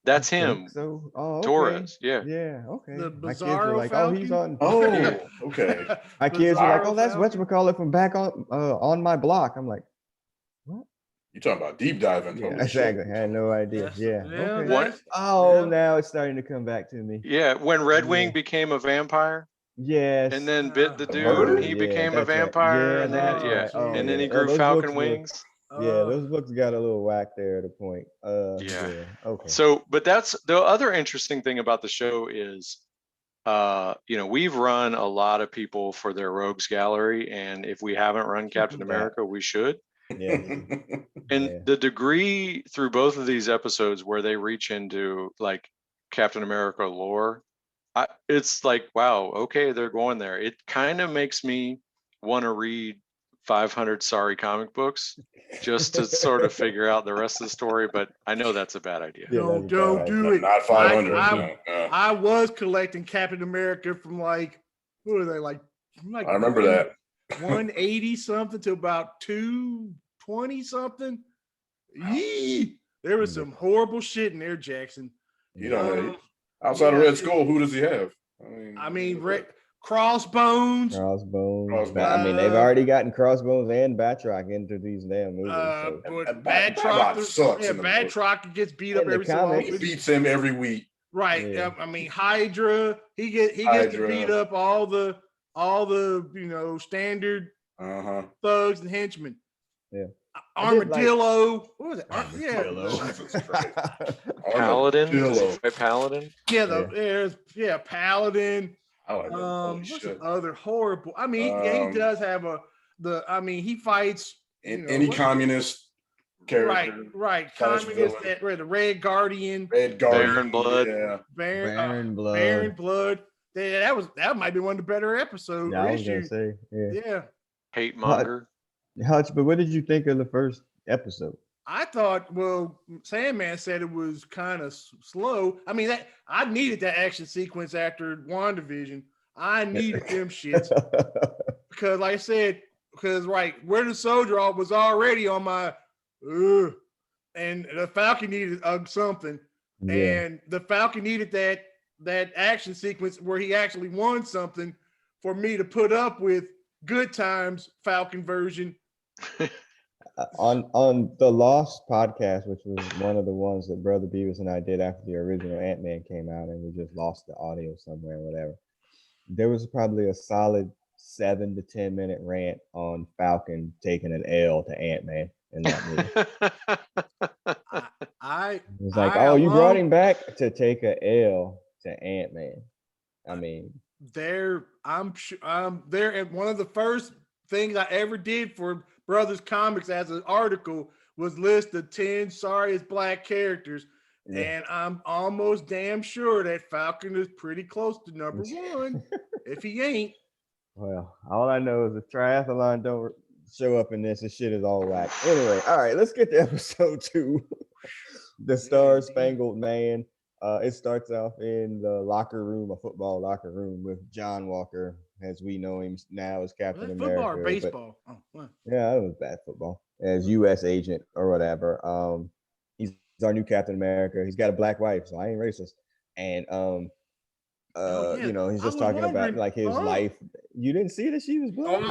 That's him. So, okay. Torres. Yeah. Yeah, okay. The My kids were Bizarro like, oh, he's Falcon? on. Oh, okay. My kids were like, oh, Bizarro that's Falcon? whatchamacallit from back on my block. I'm like, You talking about deep diving? yeah, Holy shit. exactly. I had no idea. Yes. Yeah. Yeah, Okay. What? Oh, Yeah. now it's starting to come back to me. Yeah. When Red Wing Yeah. became a vampire Yes. and then bit the The dude murder? and he Yeah, became a that's right. vampire Yeah, and then that's yeah. right. Oh, And then he yeah. grew Those Falcon books were- wings. Yeah, those books got a little whack there at a point. Yeah. Okay. So, but that's the other interesting thing about the show is, we've run a lot of people for their rogues gallery, and if we haven't run Captain Yeah. America, we should. Yeah. And Yeah. the degree through both of these episodes where they reach into like Captain America lore, it's like, wow, okay, they're going there. It kind of makes me want to read 500 sorry comic books just to sort of figure out the rest of the story, but I know that's a bad idea. Yeah, No, that's don't bad. do it. Not 500. I- no. I was collecting Captain America from like, what are they like? I remember that. 180 something to about 220 something. Yee! There was some horrible shit in there, Jackson. You know, Um, outside of yeah, Red Skull, who does he have? Crossbones. Crossbones. Crossbones. I mean, they've already gotten Crossbones and Batroc into these damn movies. So. But Batroc Batroc sucks in the Batroc gets beat up In the every so comics. He often. beats him every week. Right. Yeah. I mean, Hydra. He gets to Hydra. beat up all the standard Uh-huh. thugs and henchmen. Yeah. I did like- Armadillo. What was it? Yeah. Jesus Christ. Paladin? Armadillo. Does he fight Paladin? Yeah, there's Paladin. I like that. Holy What's shit. the other horrible? I mean, he does have he fights Any communist character. right. slash Communist, villain. the Red Guardian, Red Guardian. Baron Blood. Yeah. Baron Blood. Baron Blood. That might be one of the better episodes. Yeah, I was gonna say, yeah. Yeah. Hate monger. Hutch, but what did you think of the first episode? I thought, Sandman said it was kind of slow. I mean, I needed that action sequence after WandaVision. I needed them shits because, like I said, Winter Soldier was already on my, and the Falcon needed something, and the Falcon needed that action sequence where he actually won something for me to put up with Good Times Falcon version. On the Lost podcast, which was one of the ones that Brother Beavis and I did after the original Ant-Man came out, and we just lost the audio somewhere or whatever. There was probably a solid 7 to 10 minute rant on Falcon taking an L to Ant-Man in that movie. I It was like, I oh, you brought love- him back to take a L to Ant-Man. I mean, I'm sure there, and one of the first things I ever did for Brothascomics as an article was list the 10 sorriest black characters. yeah. And I'm almost damn sure that Falcon is pretty close to number one. If he ain't, Well, all I know is the triathlon don't show up in this. This shit is all whack. Anyway, all right, let's get to episode 2. The Star Spangled Man. It starts off in the locker room, a football locker room, with John Walker as we know him now as Captain Was that football or America. baseball? Yeah, it was bad football as U.S. agent or whatever. He's our new Captain America. He's got a black wife, so I ain't racist. And Yeah, he's I just was talking about wondering. like his life. You didn't see that she was black?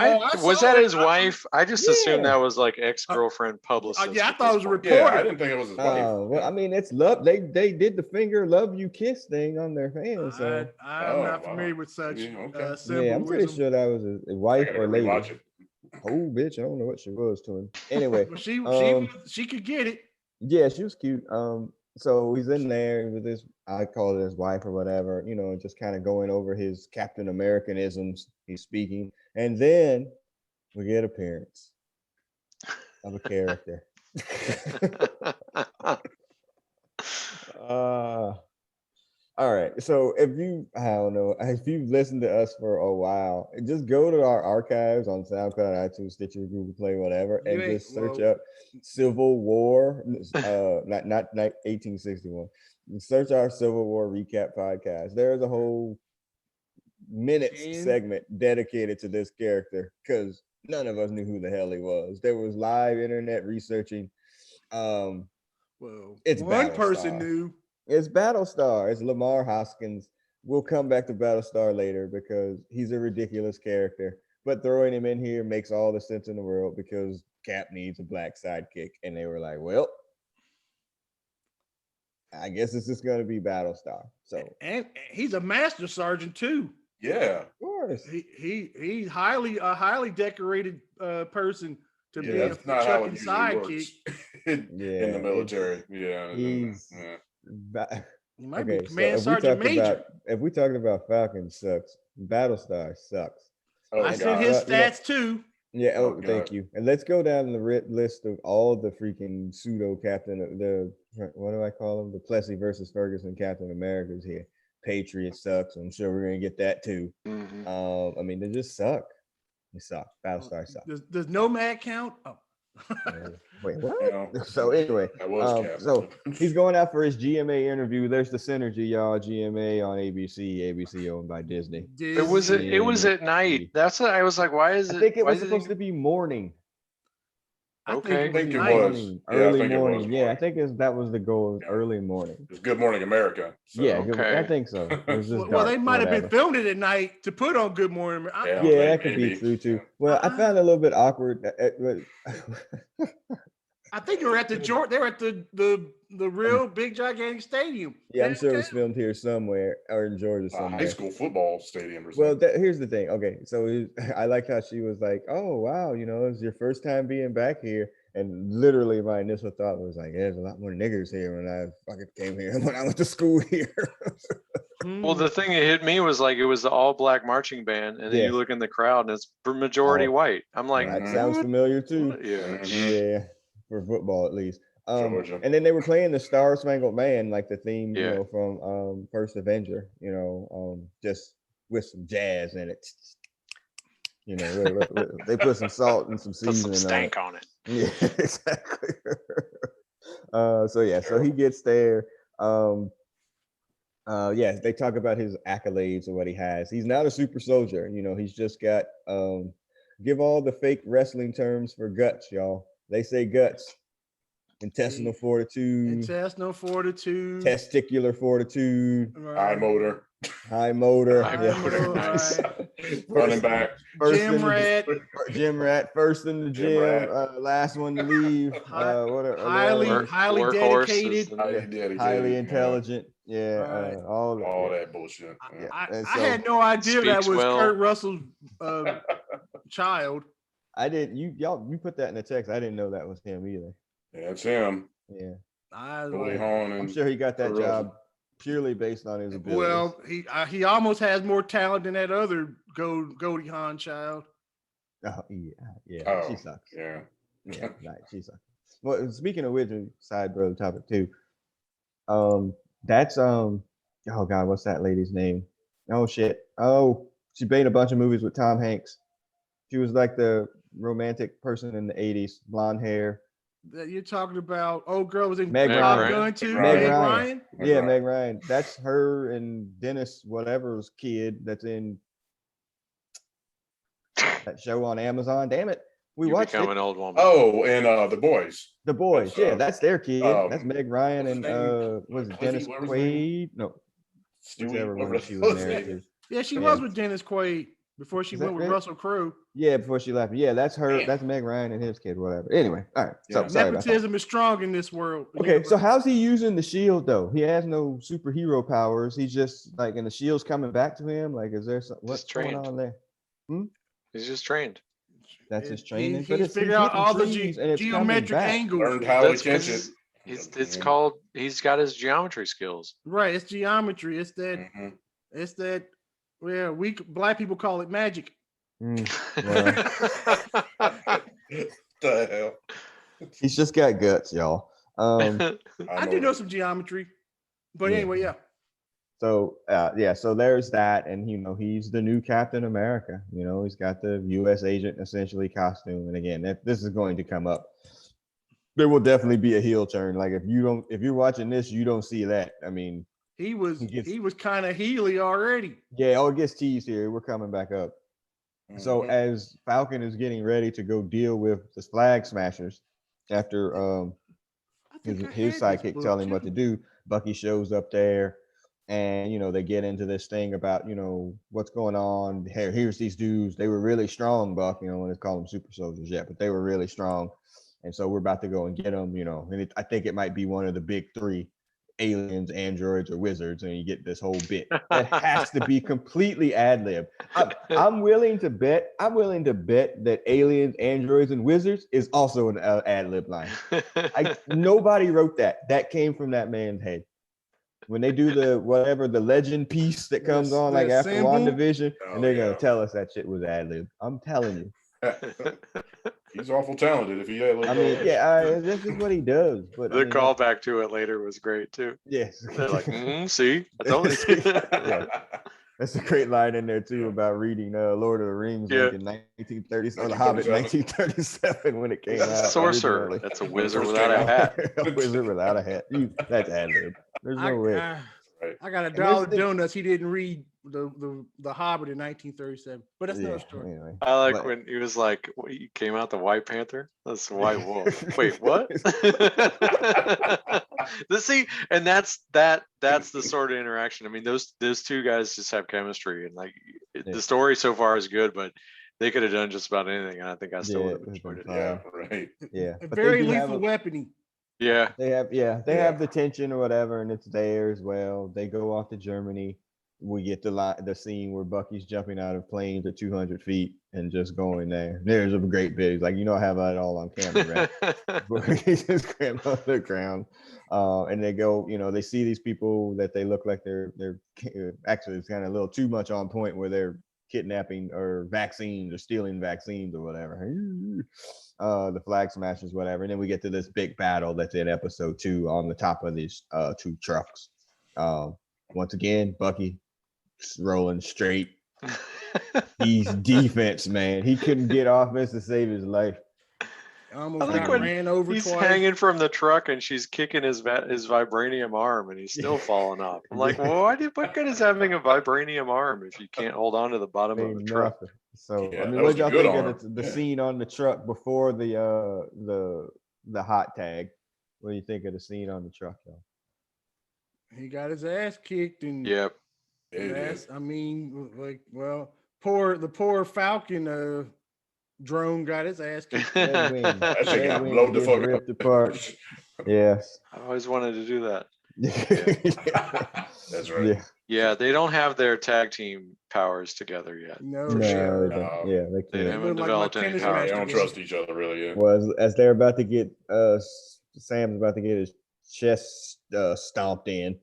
Was that his wife? I just assumed Yeah. that was like ex-girlfriend publicist. Yeah, I at thought it this was a point. reporter. Yeah, I didn't think it was his wife. Well, I mean, it's love. They did the finger love you kiss thing on their fans. So I'm not familiar with such symbolism. yeah, I'm pretty sure that was a wife or lady. Rewatch it. Oh, bitch, I don't know what she was to him. Anyway, Well, she could get it. Yeah, she was cute. So he's in there with his, I call it his wife or whatever, just kind of going over his Captain Americanisms. He's speaking, and then we get appearance of a character. All right. So if you've listened to us for a while, just go to our archives on SoundCloud, iTunes, Stitcher, Google Play, whatever, and just search up Civil War, not 1861. Search our Civil War recap podcast. There's a whole minutes segment dedicated to this character because none of us knew who the hell he was. There was live internet researching. It's one Battlestar. person knew. It's Battlestar. It's Lamar Hoskins. We'll come back to Battlestar later because he's a ridiculous character. But throwing him in here makes all the sense in the world because Cap needs a black sidekick. And they were like, well, I guess this is going to be Battlestar. So, and he's a master sergeant too. Yeah, of course. He's highly decorated person to be a not how chucking it sidekick in the military. He might be command sergeant major. If we talking about Falcon sucks, Battlestar sucks. I said his stats too. Yeah. Thank you. And let's go down the list of all the freaking pseudo Captain. What do I call them? The Plessy versus Ferguson Captain Americas here. Patriot sucks. I'm sure we're gonna get that too. Mm-hmm. I mean, they just suck. They suck. Battlestar sucks. Does Nomad count? Oh. Wait, what? So anyway, so he's going out for his GMA interview. There's the synergy, y'all. GMA on ABC owned by Disney. It was at night. That's what I was like. Why is it? I think it was supposed to be morning. I think it was early morning. Yeah, I think that was the goal. Early morning. It's Good Morning America. So. Yeah, I think so. Well, they might have been filming it at night to put on Good Morning. Yeah, that could be true too. Well, I found it a little bit awkward. I think they were at the real big gigantic stadium. Yeah, I'm sure it was filmed here somewhere or in Georgia somewhere. High school football stadium or something. Well, here's the thing. Okay, so I like how she was like, "Oh wow, it's your first time being back here." And literally, my initial thought was like, "There's a lot more niggers here when I fucking came here when I went to school here." Well, the thing that hit me was like it was the all-black marching band, and then you look in the crowd, and it's majority white. I'm like, that sounds familiar too. Yeah, for football at least. And then they were playing the Star Spangled Man, like the theme, from First Avenger. Just with some jazz in it. They put some salt and some seasoning, put some stank on it. Yeah, exactly. So he gets there. They talk about his accolades and what he has. He's not a super soldier. He's just got give all the fake wrestling terms for guts, y'all. They say guts. Intestinal fortitude. Testicular fortitude. High motor. Nice. Running back. Gym rat. First in the gym. Last one to leave. Highly dedicated. Highly intelligent. All that bullshit. I had no idea that was Kurt Russell's child. I didn't. You put that in the text. I didn't know that was him either. Yeah, it's him. Yeah. I'm sure he got that job purely based on his ability. Well, he almost has more talent than that other Goldie Hawn child. Oh yeah. She sucks. Yeah. She sucks. Well, speaking of which, side brother topic too. That's oh god, what's that lady's name? Oh shit. Oh, she made a bunch of movies with Tom Hanks. She was like the romantic person in the 80s, blonde hair. That you're talking about, old girl was in Meg Top Gun too. Meg Ryan. Yeah, Meg Ryan. That's her and Dennis whatever's kid that's in That show on Amazon. Damn it. We You watched become it. an old woman. Oh, and The Boys. The Boys. That's, That's their kid. That's Meg Ryan and was it Cliffy, Dennis whatever his name. Quaid? No, Stewie, whichever one whatever she that was was. married to. Yeah, she Yeah. was with Dennis Quaid before she Is went that with right? Russell Crowe. Yeah, before she left. Yeah, that's her. Damn. That's Meg Ryan and his kid, whatever. Anyway, all right. So Yeah. sorry about that. Nepotism is strong in this world. Okay, so how's he using the shield though? He has no superhero powers. He's just like, and the shield's coming back to him. Like, is there what's going trained. on there? He's just trained. That's his training. He's figured out all the geometric angles. Learned how to catch it. It's called. He's got his geometry skills. Right, it's geometry. It's that. Mm-hmm. It's that. Well, we black people call it magic. Well, The hell. he's just got guts, y'all. I do know some geometry, but Yeah. anyway, yeah. So so there's that, and he's the new Captain America. He's got the U.S. agent essentially costume, and again, this is going to come up. There will definitely be a heel turn. Like if you're watching this, you don't see that. I mean, he was kind of Healy already. Yeah, it gets teased here. We're coming back up. Mm-hmm. So as Falcon is getting ready to go deal with the Flag Smashers, after his sidekick tell him what to do, Bucky shows up there, and they get into this thing about what's going on. Here's these dudes. They were really strong, Buck. When it's called them super soldiers yet, but they were really strong, and so we're about to go and get them. And I think it might be one of the big three: aliens, androids, or wizards, and you get this whole bit that has to be completely ad lib. I'm willing to bet that aliens, androids, and wizards is also an ad lib line. Nobody wrote that. That came from that man's head. When they do the legend piece that comes on like after WandaVision, and they're gonna tell us that shit was ad lib. I'm telling you. He's awful talented. If he had, this is what he does. But the callback to it later was great too. Yes, they're like, see, I told you. That's a great line in there too about reading Lord of the Rings like in 1930s, or The Hobbit 1937 when it came out. Sorcerer. Originally. That's a wizard without a hat. A wizard without a hat. That's ad lib. There's no way. I got $1 donuts. He didn't read the Hobbit in 1937, but that's another story. Anyway. I like when he was like, he came out the White Panther. That's the White Wolf. Wait, what? And that's the sort of interaction. I mean, those two guys just have chemistry, and like the story so far is good, but they could have done just about anything, and I think I still would have enjoyed it. Yeah, right. Yeah, a very lethal weapony. Yeah, they have the tension or whatever, and it's there as well. They go off to Germany. We get the scene where Bucky's jumping out of planes at 200 feet and just going there. There's a great bit. He's like, I have that all on camera, right? He's just grabbed on the ground, and they go. They see these people that they look like they're actually it's kind of a little too much on point where they're kidnapping or vaccines or stealing vaccines or whatever. The Flag Smashers, whatever. And then we get to this big battle that's in episode 2 on the top of these 2 trucks. Once again, Bucky rolling straight. He's defense, man. He couldn't get offense to save his life. Almost got ran over he's twice. Hanging from the truck and she's kicking his vibranium arm and he's still falling off. I'm like, well, what good is having a vibranium arm if you can't hold on to the bottom of the truck? So what y'all think of the scene on the truck before the hot tag? What do you think of the scene on the truck, though? He got his ass kicked, and yep. I mean, the poor Falcon drone got his ass kicked. That shit got blown the fuck ripped apart. Yes. I always wanted to do that. That's right. Yeah, they don't have their tag team powers together yet. No, sure. They haven't developed any powers. They don't trust each other really. Yeah. Well, as they're about to get Sam's about to get his chest stomped in.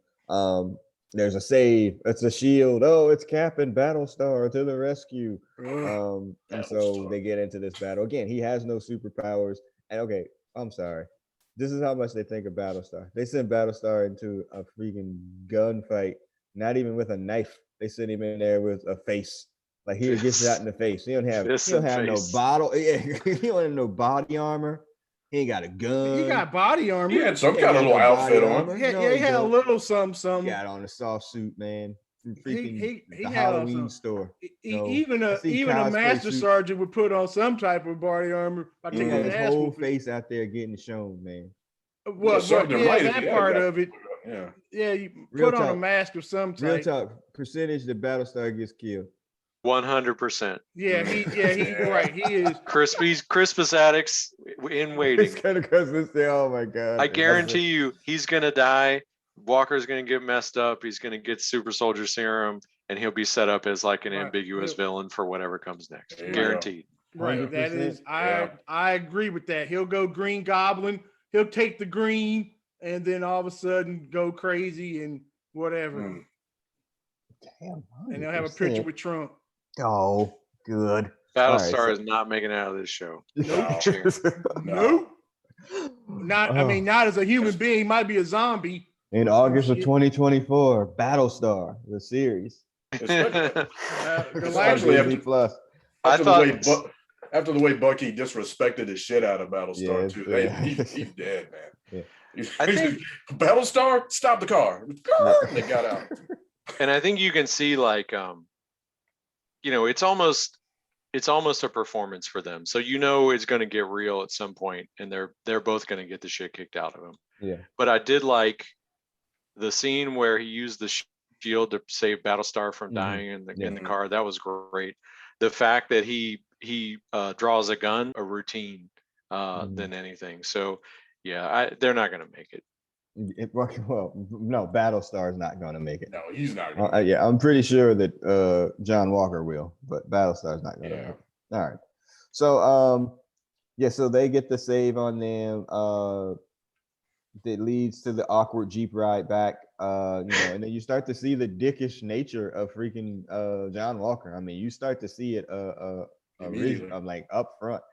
There's a save. It's a shield. Oh, it's Cap and Battlestar to the rescue. And so they get into this battle again. He has no superpowers. And okay, I'm sorry. This is how much they think of Battlestar. They sent Battlestar into a freaking gunfight, not even with a knife. They sent him in there with a face. Like he would get shot in the face. He don't have no bottle. Yeah, he don't have no body armor. He ain't got a gun. He got body armor. He had some kind of little outfit on. He had a little something. He got on a soft suit, man. freaking he the had Halloween some, store. even I a see master suits. sergeant would put on some type of body armor. By He taking had his his ass whole whooping. face out there getting shown, man. Well, that part of it. Yeah, you Real put on a talk. mask of some type. Real talk. Percentage that Battlestar gets killed. 100%. Yeah, he right. He is Crispus Attucks in waiting. It's kind of because it's there. Oh my god! I guarantee you, he's gonna die. Walker's gonna get messed up. He's gonna get super soldier serum, and he'll be set up as like an ambiguous villain for whatever comes next. Guaranteed. Right. 100%. That is, I agree with that. He'll go Green Goblin. He'll take the green, and then all of a sudden go crazy and whatever. Damn. 100%. And they'll have a picture with Trump. Oh, good. Battlestar is not making it out of this show. Nope. Not. I mean, not as a human being. He might be a zombie. In August of 2024, Battlestar, the series. Especially Plus. After the way Bucky disrespected the shit out of Battlestar too. He's dead, man. Yeah. I think Battlestar, stop the car. They got out. And I think you can see like it's almost a performance for them. So it's going to get real at some point, and they're both going to get the shit kicked out of them. Yeah. But I did like the scene where he used the shield to save Battlestar from dying in the car. That was great. The fact that he draws a gun, a routine than anything. So yeah, they're not going to make it. Well, no, Battlestar is not going to make it. No, he's not. Yeah, I'm pretty sure that John Walker will, but Battlestar is not going to make it. All right. So, so they get the save on them. That leads to the awkward Jeep ride back. And then you start to see the dickish nature of freaking John Walker. I mean, you start to see it like up front.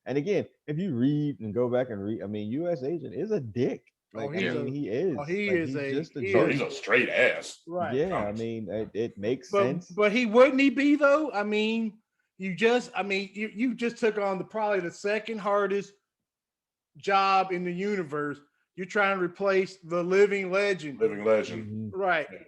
And again, if you read and go back and read, I mean, U.S. Agent is a dick. Like, he is. He's a straight ass. Right. Yeah, I mean, it makes sense. But wouldn't he be though? I mean, you just took on probably the second hardest job in the universe. You're trying to replace the living legend. Right. Yeah.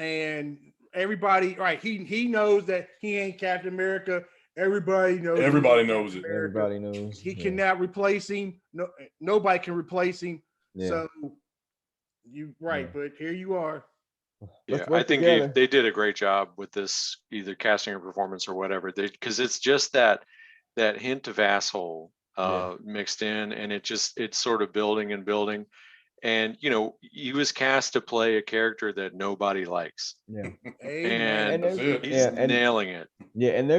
And everybody, right. He knows that he ain't Captain America. Everybody knows. Everybody knows it. Everybody knows. He cannot replace him. No, nobody can replace him. Yeah. So but here you are. Yeah, I think they did a great job with this, either casting or performance or whatever. Because it's just that hint of asshole mixed in, and it's sort of building and building. And he was cast to play a character that nobody likes. Yeah, and he's nailing it. Yeah, and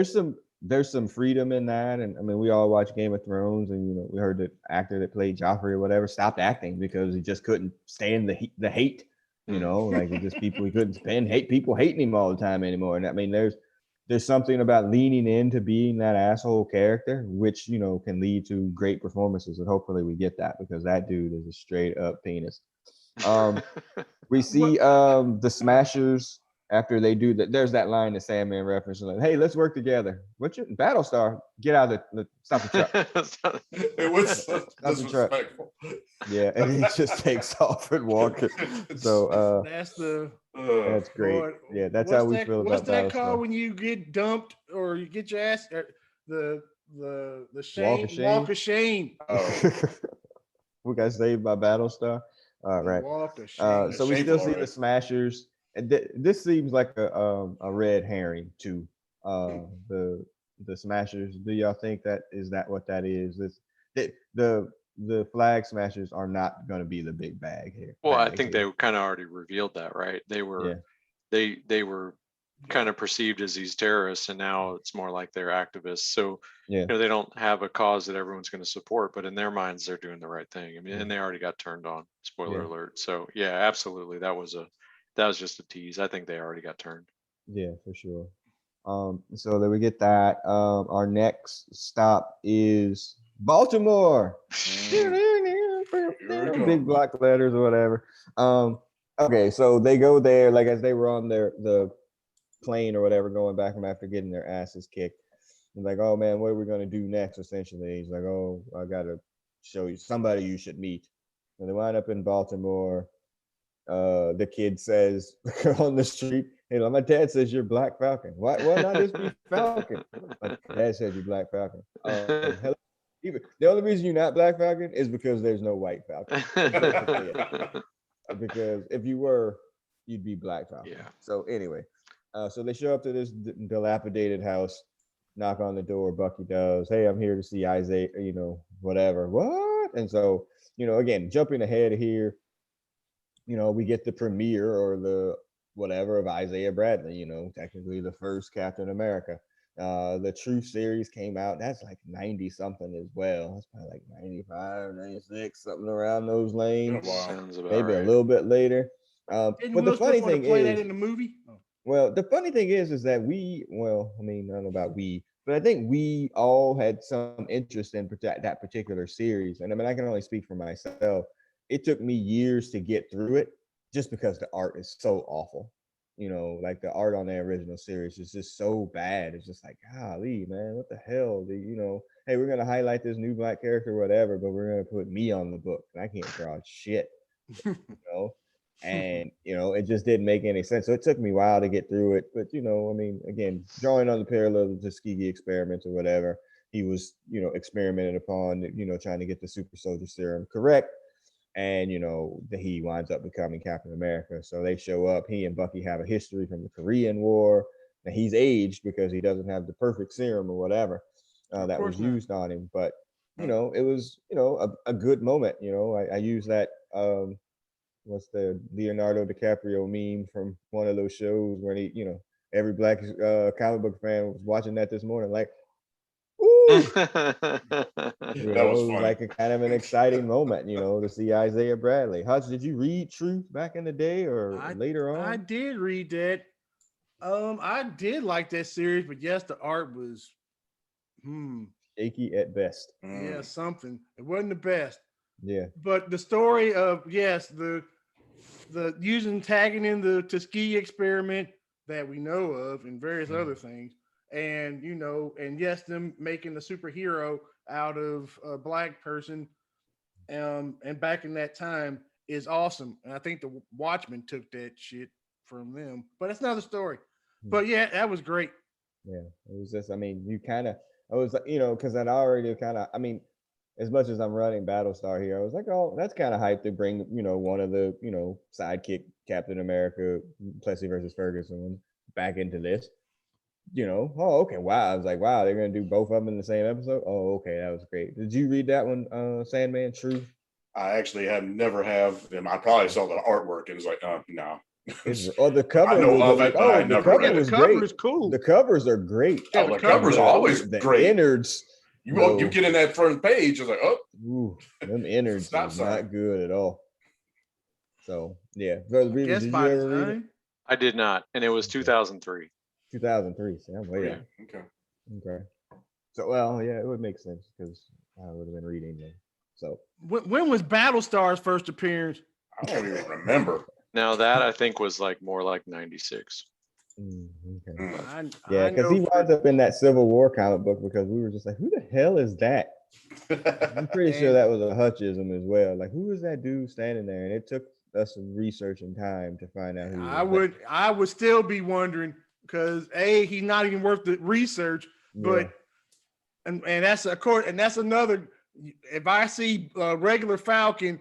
there's some freedom in that. And I mean, we all watch Game of Thrones, and we heard the actor that played Joffrey or whatever stopped acting because he just couldn't stand the hate. Like he couldn't stand people hating him all the time anymore. And I mean, there's something about leaning into being that asshole character, which can lead to great performances. And hopefully we get that, because that dude is a straight up penis. We see the Smashers. After they do that, there's that line that Sandman references, like, "Hey, let's work together." What's your Battlestar? Get out of the stop the truck. It was disrespectful. Yeah, and he just takes off and walks. So that's great. Yeah, that's how we feel about Battlestar. What's that called when you get dumped or you get your ass? The shame, walk of shame. We got saved by Battlestar. All right. Walk of shame. So we still see the Smashers. And this seems like a red herring to the Smashers. Do y'all think that what that is? The Flag Smashers are not going to be the big bag here. Well, I think they kind of already revealed that, right? They were they were kind of perceived as these terrorists, and now it's more like they're activists. So they don't have a cause that everyone's going to support, but in their minds, they're doing the right thing. I mean, and they already got turned on. Spoiler alert. So yeah, absolutely, that was just a tease. I think they already got turned. Yeah, for sure. So then we get that. Our next stop is Baltimore. Big block letters or whatever. Okay, so they go there, like as they were on the plane or whatever, going back from after getting their asses kicked. And like, oh man, what are we gonna do next? Essentially, he's like, oh, I gotta show you somebody you should meet. And they wind up in Baltimore. The kid says on the street, You know, my dad says you're Black Falcon. Why not just be Falcon? My dad said you're Black Falcon. Hell, even the only reason you're not Black Falcon is because there's no White Falcon. Because if you were, you'd be Black Falcon. Yeah. So anyway, so they show up to this dilapidated house, knock on the door. Bucky does. Hey, I'm here to see Isiah. You know, whatever. What? And so, you know, again, jumping ahead here, you know, we get the premiere or the whatever of Isiah Bradley, you know, technically the first Captain America. The Truth series came out. That's like 90 something as well. That's probably like 95, 96, something around those lanes. Sounds about Maybe right. a little bit later. Didn't But the Will funny Smith want thing to play is, that in the movie? Oh. well, the funny thing is that well, I mean, I don't know about we, but I think we all had some interest in that particular series. And I mean, I can only speak for myself. It took me years to get through it just because the art is so awful. You know, like the art on the original series is just so bad. It's just like, golly, man, what the hell? You know, hey, we're gonna highlight this new Black character, whatever, but we're gonna put me on the book. And I can't draw shit. You know, and you know, it just didn't make any sense. So it took me a while to get through it. But you know, I mean, again, drawing on the parallel of the Tuskegee experiments or whatever, he was, you know, experimented upon, you know, trying to get the super soldier serum correct. And you know, he winds up becoming Captain America. So they show up. He and Bucky have a history from the Korean War, and he's aged because he doesn't have the perfect serum or whatever that was used on him. But you know, it was, you know, a good moment. You know, I use that. What's the Leonardo DiCaprio meme from one of those shows when he, you know, every Black comic book fan was watching that this morning, like, ooh. You know, it was like a kind of an exciting moment, you know, to see Isiah Bradley. Hutch, did you read Truth back in the day or later on? I did read that. I did like that series, but yes, the art was shaky at best. Yeah, something. It wasn't the best. Yeah. But the story of the using tagging in the Tuskegee experiment that we know of and various other things. And you know, and yes, them making a superhero out of a Black person, and back in that time is awesome. And I think the Watchmen took that shit from them, but it's another story. But yeah, that was great. Yeah, it was just, I mean, I was, you know, because I'd already kind of, I mean, as much as I'm running Battlestar here, I was like, oh, that's kind of hype to bring, you know, one of the, you know, sidekick Captain America, Plessy versus Ferguson back into this. You know, oh, okay, wow. I was like, wow, they're gonna do both of them in the same episode. Oh, okay, that was great. Did you read that one, Sandman Truth? I actually never have. I probably saw the artwork and was like, no. The cover. I know of it, but I never read it. The cover is cool. The covers are great. Yeah, the covers are always great. Innards. You get in that front page, it's like, oh, them innards are not good at all. So yeah, did you ever read it? I did not, and it was 2003. 2003. So I'm way out. Okay. So well, yeah, it would make sense because I would have been reading them. So when was Battlestar's first appearance? I don't even remember. Now that I think was like more like 96. Okay. Yeah, because he winds up in that Civil War comic book because we were just like, who the hell is that? I'm pretty sure that was a Hutchism as well. Like, who is that dude standing there? And it took us some research and time to find out who. I would still be wondering because he's not even worth the research. But and that's of course, and that's another. If I see a regular Falcon,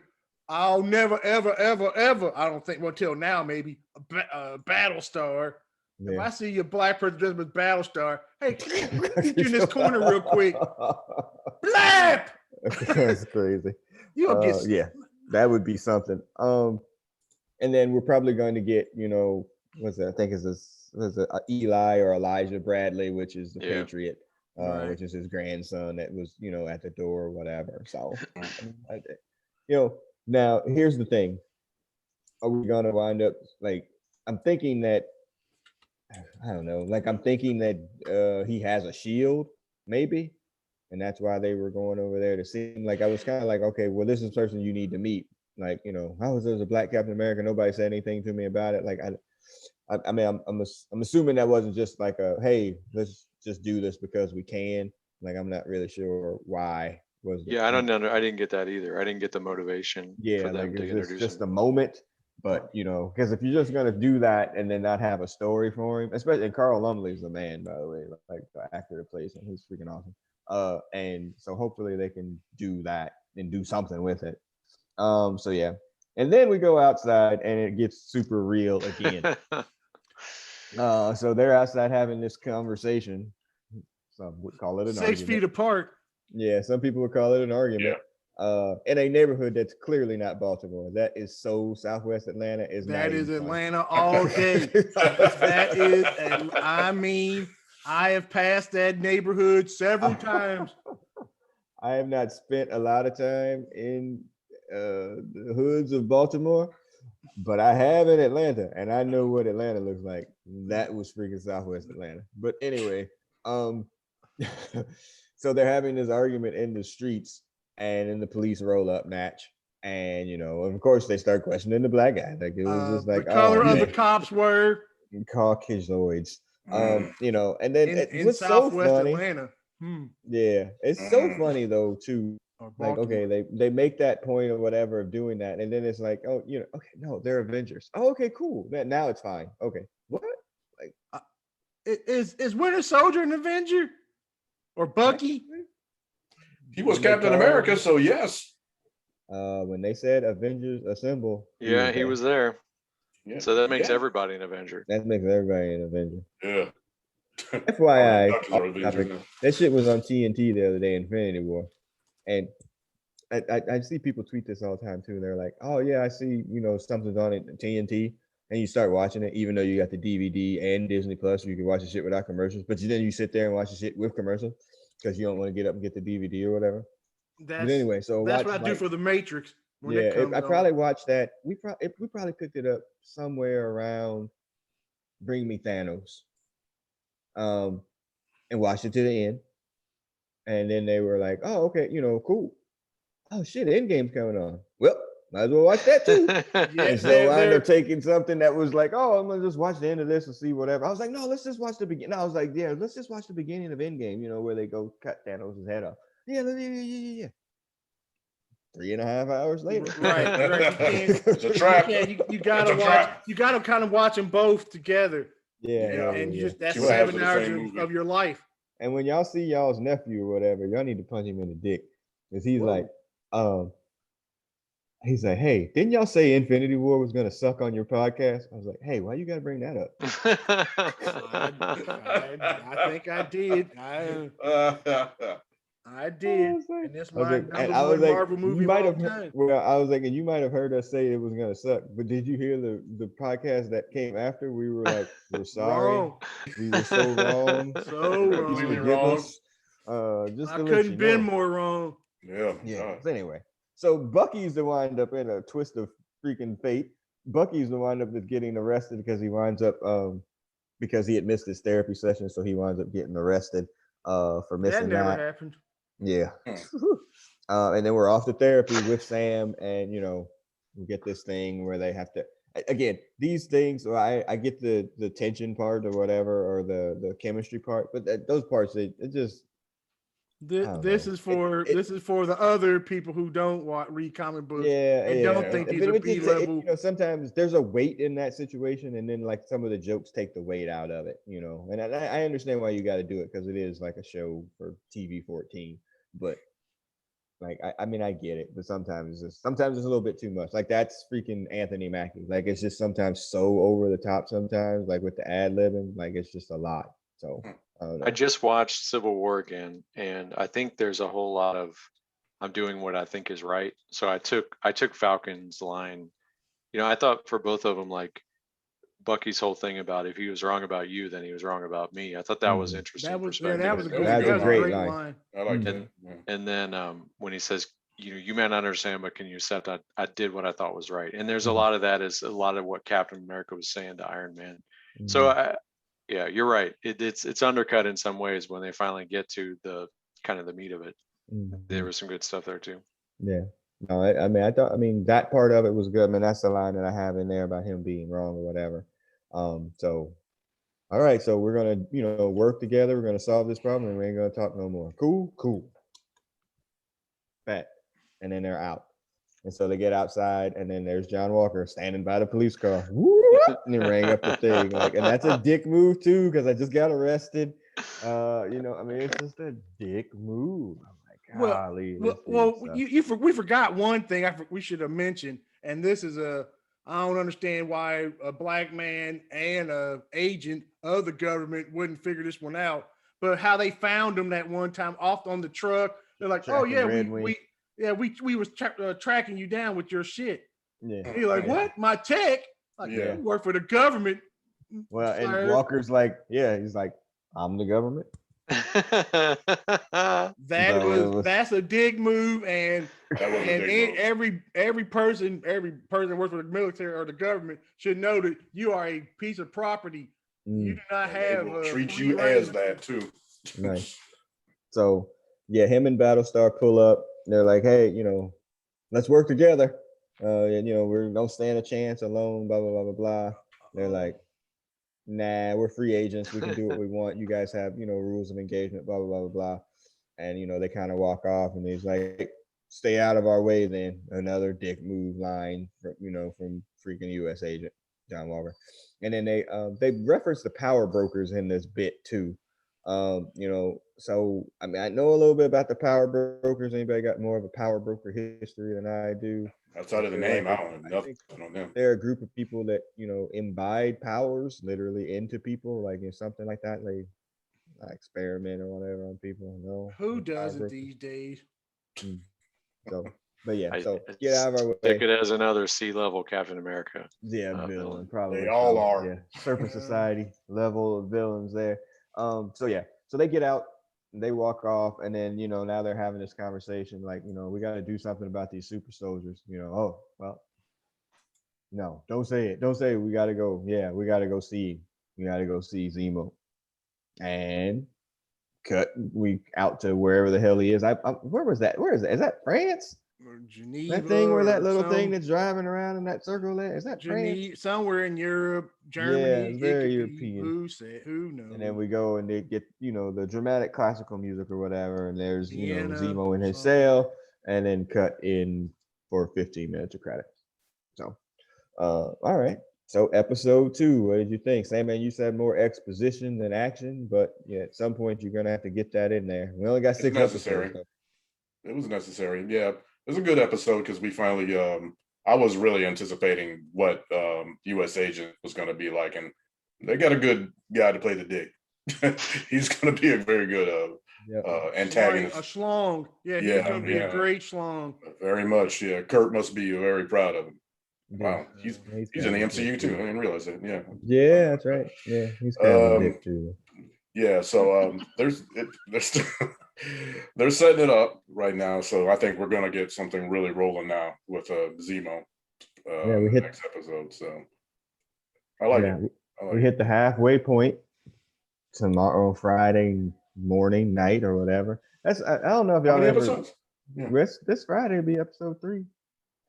I'll never, ever, ever, ever. I don't think until now maybe a Battlestar. Yeah. If I see your Black person dressed with Battlestar, hey, can you get you in this corner real quick? Blap! That's crazy. You'll get that would be something. And then we're probably going to get, you know, what's that? I think it's Eli or Elijah Bradley, which is the Patriot, which is his grandson that was, you know, at the door or whatever. So, you know, now here's the thing: are we going to wind up like? I'm thinking that. I don't know. Like I'm thinking that he has a shield, maybe, and that's why they were going over there to see him. Like I was kind of like, okay, well, this is the person you need to meet. Like, you know, how was there a Black Captain America? Nobody said anything to me about it. Like I mean, I'm assuming that wasn't just like a hey, let's just do this because we can. Like I'm not really sure why. I don't know. I didn't get that either. I didn't get the motivation. Yeah, for them like to it's introduce just him. a moment. But because if you're just gonna do that and then not have a story for him, especially and Carl Lumley's the man, by the way, like the actor that plays him, he's freaking awesome. And so hopefully they can do that and do something with it. So yeah, and then we go outside and it gets super real again. So they're outside having this conversation. Some would call it an 6 argument. feet apart. Yeah, some people would call it an argument. In a neighborhood that's clearly not Baltimore. That is so Southwest Atlanta. That is Atlanta all day. That is, I mean, I have passed that neighborhood several times. I have not spent a lot of time in the hoods of Baltimore, but I have in Atlanta, and I know what Atlanta looks like. That was freaking Southwest Atlanta. But anyway, so they're having this argument in the streets. And then the police roll up, match, and of course they start questioning the black guy. Like it was just like the color of the cops were Caucasoids. And then in what's Southwest so funny, Atlanta. Yeah, it's so funny though too. Like okay, they make that point or whatever of doing that, and then it's like, oh, okay, no, they're Avengers. Oh, okay, cool. Now it's fine. Okay, what? Like, is Winter Soldier an Avenger or Bucky? He was Captain America, so yes. When they said Avengers Assemble, he was there. Yeah. So that makes everybody an Avenger. That makes everybody an Avenger. Yeah. FYI, that shit was on TNT the other day, Infinity War, and I see people tweet this all the time too. They're like, "Oh yeah, I see, something's on it TNT," and you start watching it, even though you got the DVD and Disney Plus, you can watch the shit without commercials. But then you sit there and watch the shit with commercials because you don't want to get up and get the DVD or whatever. But anyway, so that's what I do for the Matrix. I probably watched that. We probably picked it up somewhere around Bring Me Thanos, and watched it to the end. And then they were like, "Oh, okay, cool. Oh shit, Endgame's coming on. Well, might as well watch that too." And so I ended up taking something that was like, "Oh, I'm gonna just watch the end of this and see whatever." I was like, "No, let's just watch the beginning." I was like, "Yeah, let's just watch the beginning of Endgame. Where they go cut Thanos' head off." Yeah. 3.5 hours later. Right. It's a trap. You gotta watch. You gotta kind of watch them both together. Yeah. That's 7 hours of your life. And when y'all see y'all's nephew or whatever, y'all need to punch him in the dick. Because he's like, he's like, "Hey, didn't y'all say Infinity War was gonna suck on your podcast?" I was like, "Hey, why you gotta bring that up?" I think I did. I did. And that's my number one Marvel movie of all time. Well, I was like, and you might have heard us say it was gonna suck, but did you hear the podcast that came after? We were like, "We're sorry. Wrong. We were so wrong. So wrong. Just I couldn't been more wrong." Yeah. So anyway, so Bucky's the wind up in a twist of freaking fate. Bucky's the wind up is getting arrested because he winds up because he had missed his therapy session, so he winds up getting arrested for missing that. That never happened. Yeah. And then we're off to therapy with Sam, and we get this thing where they have to again these things. So I get the tension part or whatever, or the chemistry part, but those parts it just. This is for the other people who don't read comic books and don't think these are B-level. Sometimes there's a weight in that situation, and then like some of the jokes take the weight out of it, And I understand why you got to do it because it is like a show for TV 14, but like I mean I get it, but sometimes it's a little bit too much. Like that's freaking Anthony Mackie. Like it's just sometimes so over the top. Sometimes like with the ad libbing, like it's just a lot. So. I just watched Civil War again, and I think there's a whole lot of I'm doing what I think is right. So I took Falcon's line. I thought for both of them, like Bucky's whole thing about if he was wrong about you, then he was wrong about me. I thought that was interesting. That was a great line. I like that. And then when he says, you may not understand, but can you accept that I did what I thought was right? And there's a lot of that is a lot of what Captain America was saying to Iron Man. So yeah, you're right. It's undercut in some ways when they finally get to the kind of the meat of it. There was some good stuff there too. Yeah. No, I mean that part of it was good. I mean, that's the line that I have in there about him being wrong or whatever. So all right, so we're gonna, work together, we're gonna solve this problem, and we ain't gonna talk no more. Cool. Bet. And then they're out. And so they get outside, and then there's John Walker standing by the police car. And he rang up the thing. Like, and that's a dick move too, because I just got arrested. You know, I mean, it's just a dick move. I'm like, golly. We forgot one thing we should have mentioned, and this is I don't understand why a black man and a agent of the government wouldn't figure this one out. But how they found him that one time off on the truck, they're like, Tracking "Oh yeah, Red we was tracking you down with your shit." Yeah. And you're like, "What? My tech? Like, Yeah. you work for the government?" Well, and Sir. Walker's like, yeah, he's like, I'm the government. That's a dig move, and That was a dig move. every person that works for the military or the government should know that you are a piece of property. You do not have they will treat free you reign. as that too. Nice. So yeah, him and Battlestar pull up. They're like, hey, you know, let's work together. And you know, we don't stand a chance alone. Blah blah blah blah blah. They're like, nah, we're free agents. We can do what we want. You guys have, you know, rules of engagement. Blah blah blah blah blah. And you know, they kind of walk off, and he's like, stay out of our way. Then another dick move line, from freaking U.S. agent John Walker. And then they reference the power brokers in this bit too. You know, so I mean, I know a little bit about the power brokers. Anybody got more of a power broker history than I do? Outside of the name, I don't know nothing on them. They're a group of people that, you know, imbibe powers literally into people, like in something like that. They experiment or whatever on people. No, who doesn't these days? So, but yeah, so get out of our way. Take it as another sea-level Captain America. Yeah, villain, probably. They all are. Yeah, Surface Society level of villains there. So yeah, so they get out, they walk off, and then, you know, now they're having this conversation like, you know, we got to do something about these super soldiers. You know, oh well, no, don't say it. Don't say it. We got to go. Yeah, we got to go see. We got to go see Zemo. And cut. We out to wherever the hell he is. Where was that? Where is that? Is that France? Or Geneva? That thing where that little thing that's driving around in that circle there, is that Geneva? France? Somewhere in Europe, Germany. Yeah, it's very European. Who knows? And then we go and they get, you know, the dramatic classical music or whatever, and there's, you know, Zemo in his cell, and then cut in for 15 minutes of credits. So, all right. So episode 2, what did you think? Sandman, you said more exposition than action, but yeah, at some point you're gonna have to get that in there. We only got 6 episodes. So. It was necessary. Yeah, it was a good episode because we finally. I was really anticipating what U.S. Agent was going to be like, and they got a good guy to play the dick. He's going to be a very good antagonist. A schlong. Yeah, he's going to be a great schlong. Very much. Yeah, Kurt must be very proud of him. Wow, he's in the MCU too. I didn't realize that. Yeah. Yeah, that's right. Yeah, he's kind of a dick too. Yeah, so they're setting it up right now. So I think we're gonna get something really rolling now with Zemo. We hit next episode. So I like it. We hit the halfway point tomorrow, Friday morning, night, or whatever. That's I don't know if y'all ever. This Friday will be episode 3.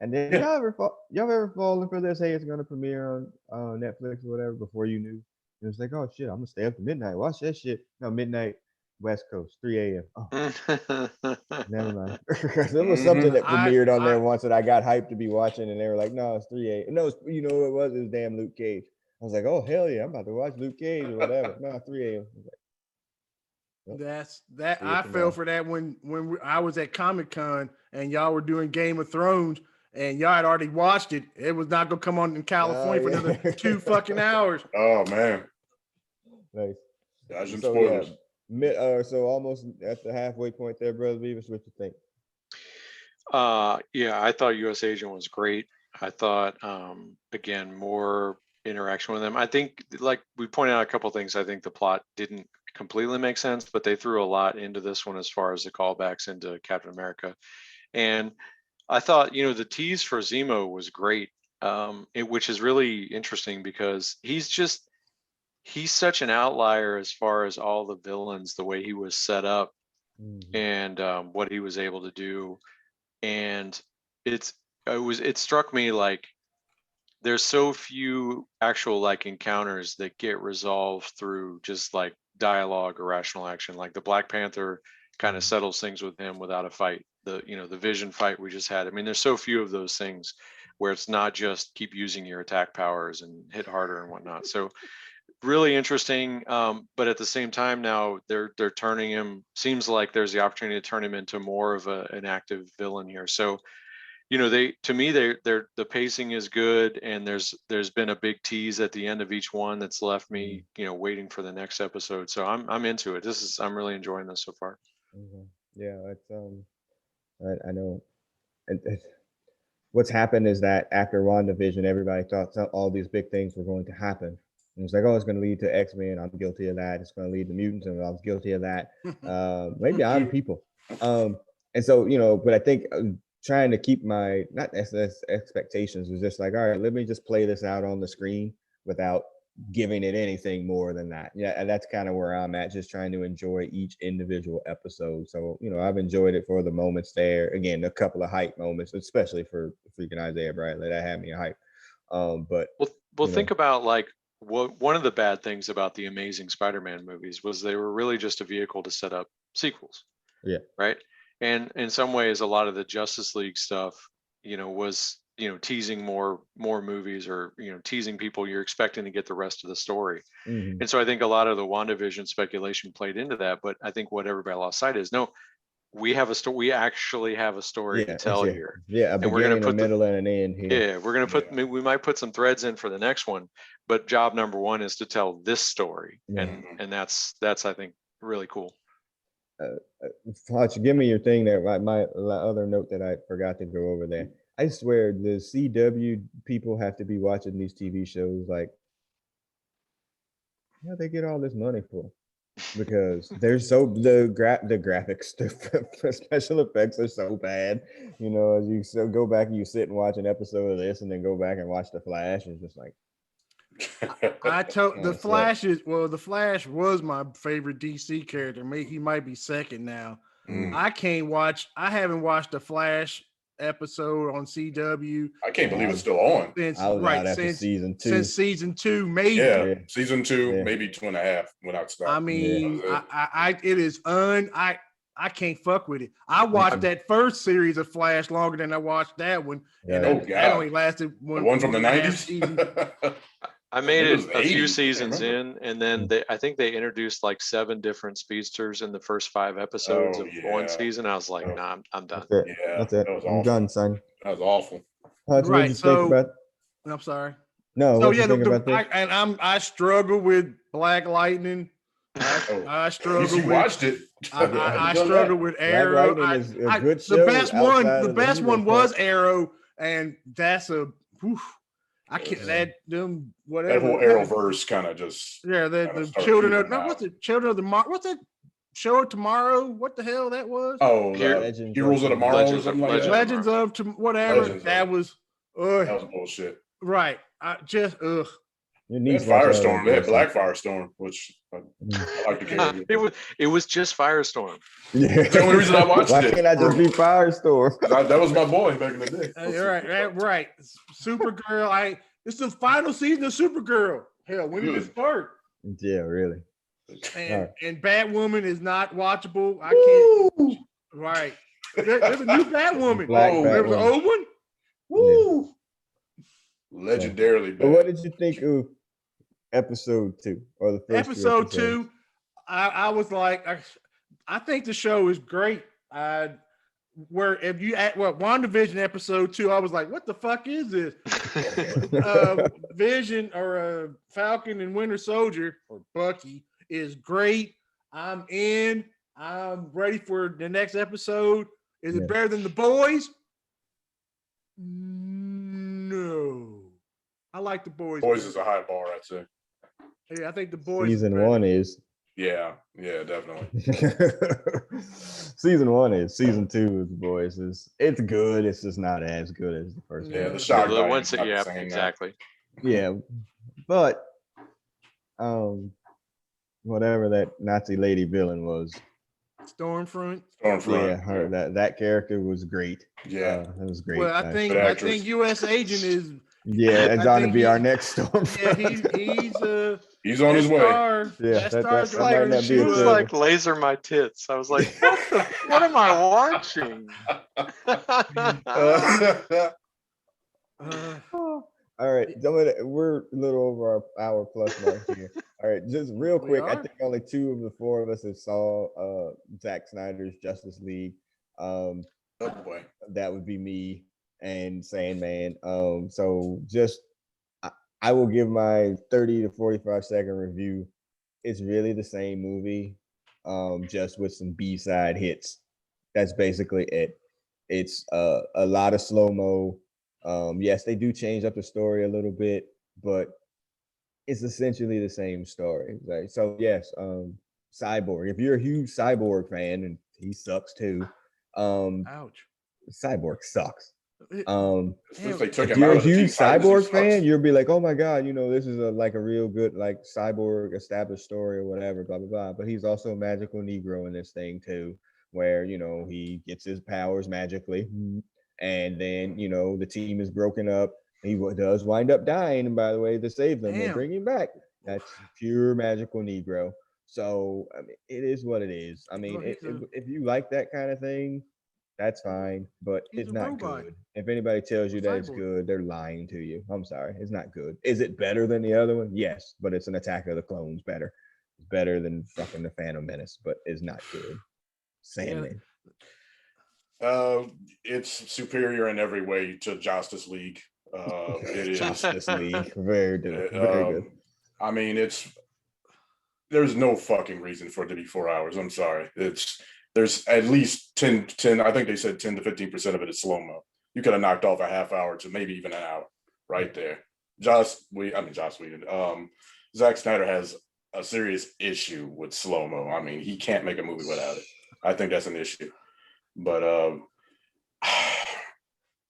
And then y'all ever fallen for this? Hey, it's gonna premiere on Netflix or whatever before you knew. It was like, oh shit, I'm gonna stay up to midnight. Watch that shit. No, midnight, West Coast, 3 a.m. Oh, never mind. There was something that premiered on there once that I got hyped to be watching, and they were like, no, it's 3 a.m. No, you know what it was? It was damn Luke Cage. I was like, oh hell yeah, I'm about to watch Luke Cage or whatever. No, 3 a.m. That's that. I fell for that when I was at Comic-Con and y'all were doing Game of Thrones. And y'all had already watched it. It was not gonna come on in California for another 2 fucking hours. Oh man, nice. Dodging spoilers. So almost at the halfway point there, brother Beavis. What you think? Yeah, I thought U.S. Agent was great. I thought, again, more interaction with them. I think, like we pointed out a couple of things. I think the plot didn't completely make sense, but they threw a lot into this one as far as the callbacks into Captain America, and I thought, you know, the tease for Zemo was great, which is really interesting because he's such an outlier as far as all the villains, the way he was set up and what he was able to do. And it struck me like there's so few actual like encounters that get resolved through just like dialogue or rational action. Like the Black Panther kind of settles things with him without a fight. the Vision fight we just had. I mean, there's so few of those things where it's not just keep using your attack powers and hit harder and whatnot. So really interesting. But at the same time, now they're turning him. Seems like there's the opportunity to turn him into more of an active villain here. So, the pacing is good, and there's been a big tease at the end of each one that's left me, waiting for the next episode. So I'm into it. I'm really enjoying this so far. Yeah, it's I know. What's happened is that after WandaVision, everybody thought all these big things were going to happen. And it's like, oh, it's going to lead to X-Men. I'm guilty of that. It's going to lead to mutants, and I was guilty of that. Maybe I'm people. And so, but I think trying to keep my not expectations was just like, all right, let me just play this out on the screen without giving it anything more than that. Yeah, and that's kind of where I'm at, just trying to enjoy each individual episode. So, I've enjoyed it for the moments there. Again, a couple of hype moments, especially for freaking Isiah Bradley. That had me hype. But think about one of the bad things about the Amazing Spider-Man movies was they were really just a vehicle to set up sequels. Yeah. Right. And in some ways, a lot of the Justice League stuff, was teasing more movies, or teasing people you're expecting to get the rest of the story. Mm-hmm. And so I think a lot of the WandaVision speculation played into that. But I think what everybody lost sight is, no, we actually have a story to tell here. Yeah, and we're going to put the middle and an end here. Yeah, we're going to we might put some threads in for the next one, but job number one is to tell this story. And that's I think really cool. Hutch, give me your thing there. My other note that I forgot to go over there. I swear the CW people have to be watching these TV shows like, they get all this money for? Because they're so the graphics, the special effects are so bad. As you go back and you sit and watch an episode of this, and then go back and watch The Flash, it's just like. I told the Flash the Flash was my favorite DC character. He might be second now. I haven't watched the Flash episode on CW. I can't believe it's still on. Since season 2. Since season 2, maybe. Yeah, season 2, maybe 2.5 when I stopped. I mean, I can't fuck with it. I watched that first series of Flash longer than I watched that one. Yeah. And that only lasted one from the 90s. I made it a few seasons in, and then I think they introduced like 7 different speedsters in the first 5 episodes of one season. I was like, nah, I'm done. That's it. I'm done, son. That was awful. Right. I'm sorry. No. So I struggle with Black Lightning. I struggle. You watched it. I struggle with Arrow. Is a good show. The best one was Arrow, and that's a. I can't whatever. That whole Arrowverse kind of just. Yeah, the children of Children of the what's that show of tomorrow? What the hell that was? Oh, Heroes of Tomorrow or something like that. Legends of whatever. That was bullshit. Right. I just Firestorm. They had Black Firestorm, which I like the character. It was just Firestorm. Yeah. That's the only reason I watched it. Why can't I just be Firestorm? That was my boy back in the day. Right. Supergirl. It's the final season of Supergirl. Hell, when did it start? Yeah, really. And Batwoman is not watchable. I can't. Right. There's a new Batwoman. There was an old one. Woo. Yeah. Legendarily bad. But what did you think of episode 2 or the first episode 2? I was like, I think the show is great. WandaVision episode 2, I was like, what the fuck is this? Vision or Falcon and Winter Soldier or Bucky is great. I'm in. I'm ready for the next episode. Is it better than The Boys? No. I like The Boys. Boys is a high bar, I'd say. Yeah, I think The Boys. Season 1 is. Yeah, definitely. Season 1 is. Season 2 is The Boys. It's good. It's just not as good as the first one. Yeah, the shock. Exactly. Yeah, but whatever that Nazi lady villain was. Stormfront. Yeah, that character was great. Yeah, that was great. Well, I think U.S. Agent is. Yeah, it's going to be our next Stormfront. Yeah, He's on his way. That like, might not she be was like laser my tits. I was like, what am I watching? All right, we're a little over our hour plus mark here. All right, just real quick, I think only 2 of the 4 of us have saw Zack Snyder's Justice League. Oh boy, that would be me and Sandman. So just I will give my 30 to 45 second review. It's really the same movie, just with some B-side hits. That's basically it. It's a lot of slow-mo. Yes, they do change up the story a little bit, but it's essentially the same story. Right? So yes, Cyborg. If you're a huge Cyborg fan, and he sucks too. Ouch. Cyborg sucks. If you're a huge Cyborg fan, you'll be like, oh my god, this is a real good like Cyborg established story or whatever, blah blah blah. But he's also a magical Negro in this thing too, where he gets his powers magically, and then the team is broken up. He does wind up dying, and by the way, to save them, they bring him back. That's pure magical Negro. So I mean, it is what it is. I mean, if you like that kind of thing, that's fine, but it's not good. If anybody tells you that it's good, they're lying to you. I'm sorry, it's not good. Is it better than the other one? Yes, but it's an Attack of the Clones better. It's better than fucking the Phantom Menace, but it's not good. Sandman. It's superior in every way to Justice League. It is Justice League, very good. I mean, there's no fucking reason for it to be 4 hours. I'm sorry. There's at least 10, I think they said 10 to 15% of it is slow-mo. You could have knocked off a half hour to maybe even an hour right there. Joss Whedon. Zack Snyder has a serious issue with slow-mo. I mean, he can't make a movie without it. I think that's an issue. But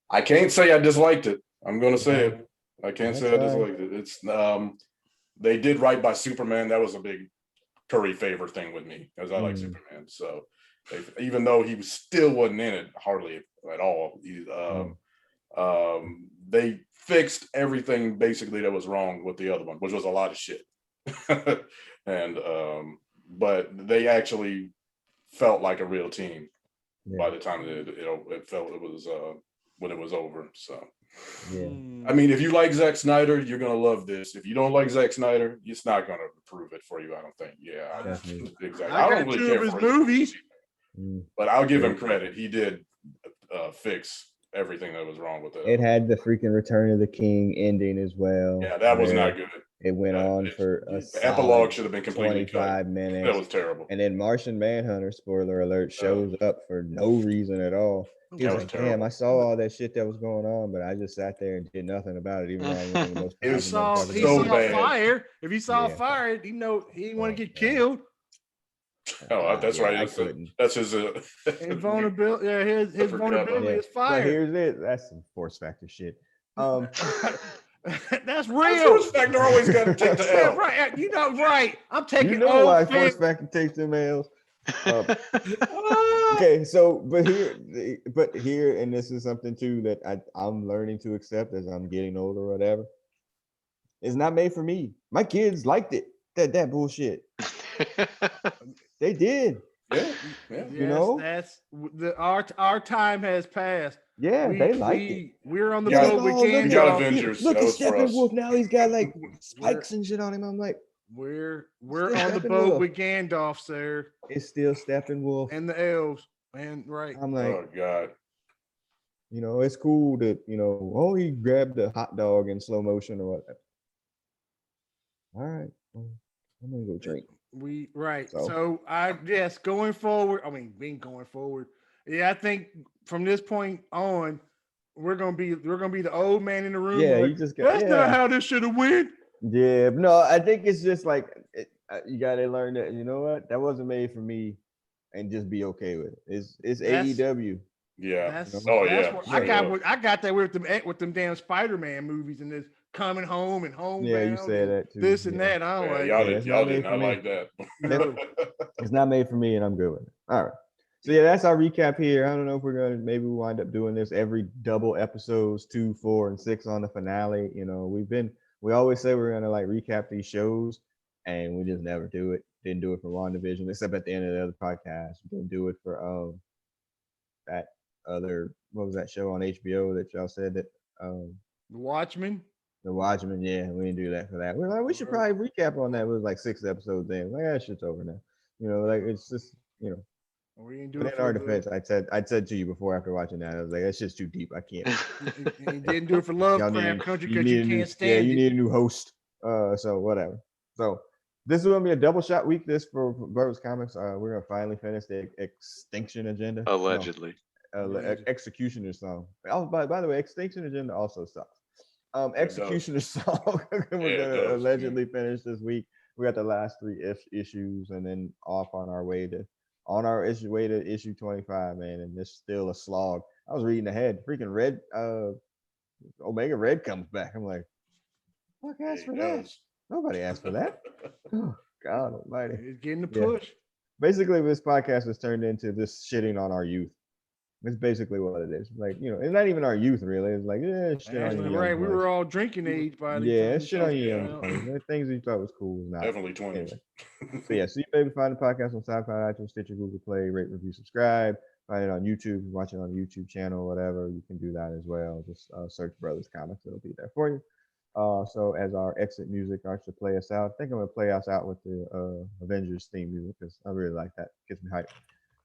I can't say I disliked it. I'm going to say it. I can't say I disliked it. It's they did right by Superman. That was a big Curry favor thing with me, because I like Superman. So even though he still wasn't in it hardly at all, they fixed everything basically that was wrong with the other one, which was a lot of shit. And but they actually felt like a real team by the time it felt it was when it was over. So I mean, if you like Zack Snyder, you're gonna love this. If you don't like Zack Snyder, it's not gonna approve it for you, I don't think. Exactly. I don't really care for his movies, but I'll give him credit. He did fix everything that was wrong with it. It had the freaking Return of the King ending as well. Yeah, that was not good. It went on for the epilogue should have been completely 25 cut. minutes. That was terrible. And then Martian Manhunter, spoiler alert, shows up for no reason at all. He was like, damn, I saw all that shit that was going on, but I just sat there and did nothing about it, even though I was the most he saw fire. If he saw fire, he didn't want to get killed. Oh, that's right. I couldn't. That's his vulnerability. Yeah, his vulnerability is fire. But here's it. That's some force factor shit. That's real. Force factor always got to take the L. Right. Right. I'm taking. You know why force factor takes them L's. Okay, so but here, and this is something too that I'm learning to accept as I'm getting older or whatever. It's not made for me. My kids liked it. That bullshit. They did. Yeah. That's our time has passed. Yeah, they like it. We're on the boat with Gandalf. Look at Steppenwolf now. He's got like spikes and shit on him. I'm like, we're on the boat with Gandalf, sir. It's still Steppenwolf and the elves. And right. I'm like, oh god. It's cool that he grabbed a hot dog in slow motion or whatever. All right, I'm gonna go drink. So I guess going forward. Yeah, I think from this point on, we're gonna be the old man in the room. Yeah, like, you just got. That's not how this should have went. Yeah, no, I think it's just like you gotta learn that. You know what? That wasn't made for me, and just be okay with it. It's AEW. Yeah. I got that with them damn Spider-Man movies and this Coming Home and Home. Yeah, you said that too. This and that. I don't like. Y'all did not like that. It's not made for me, and I'm good with it. All right. So yeah, that's our recap here. I don't know if maybe we wind up doing this every double episodes 2, 4, and 6 on the finale. We always say we're gonna like recap these shows, and we just never do it. Didn't do it for WandaVision, except at the end of the other podcast. We didn't do it for that other, what was that show on HBO that y'all said that The Watchmen. The Watchmen? Yeah, we didn't do that for that. We're like, we should probably recap on that. It was like 6 episodes in. Like, that shit's over now. You know, like it's just, you know. We didn't do But it in our for defense, I'd said to you before after watching that, I was like, that's just too deep. I can't. You didn't do it for Lovecraft Country because you can't stand yeah, it. you need a new host. So whatever. So this is gonna be a double shot week. This for Brothascomics. We're gonna finally finish the Extinction Agenda. Allegedly. Executioner song. Oh, by the way, Extinction Agenda also sucks. Executioner song. We're gonna allegedly finish this week. We got the last 3 issues, and then off on our way to issue 25, man. And it's still a slog. I was reading ahead. Freaking Red, Omega Red comes back. I'm like, fuck asked for that? Nobody asked for that. Oh, God Almighty. It's getting the push. Basically, this podcast was turned into this shitting on our youth. That's basically what it is. Like, you know, it's not even our youth, really. It's like, shit on you. Right, we were all drinking age by the time. Shit on you. Things you thought was cool was not. Definitely 20s. Anyway. So yeah, so you maybe find the podcast on SoundCloud, iTunes, Stitcher, Google Play, rate, review, subscribe. Find it on YouTube. Watch it on the YouTube channel, whatever. You can do that as well. Just search Brothascomics. It'll be there for you. So as our exit music starts to play us out, I think I'm gonna play us out with the Avengers theme music because I really like that. It gets me hyped.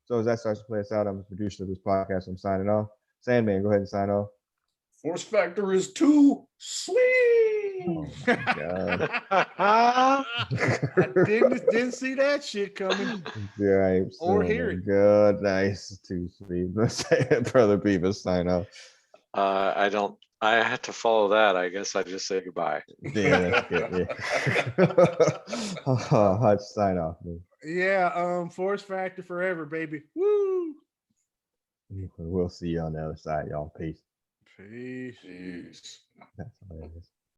So as that starts to play us out, I'm the producer of this podcast. I'm signing off. Sandman, go ahead and sign off. Force factor is too sweet. Oh my God. I didn't see that shit coming. Right. Or hear it. Good, nice, too sweet. Let's say it, Brother Beavis, sign off. I had to follow that. I guess I just say goodbye. Yeah, that's good. Yeah. Hutch, sign off, man. Yeah, Force Factor forever, baby. Woo! We'll see you on the other side, y'all. Peace. Peace. Jeez. That's hilarious.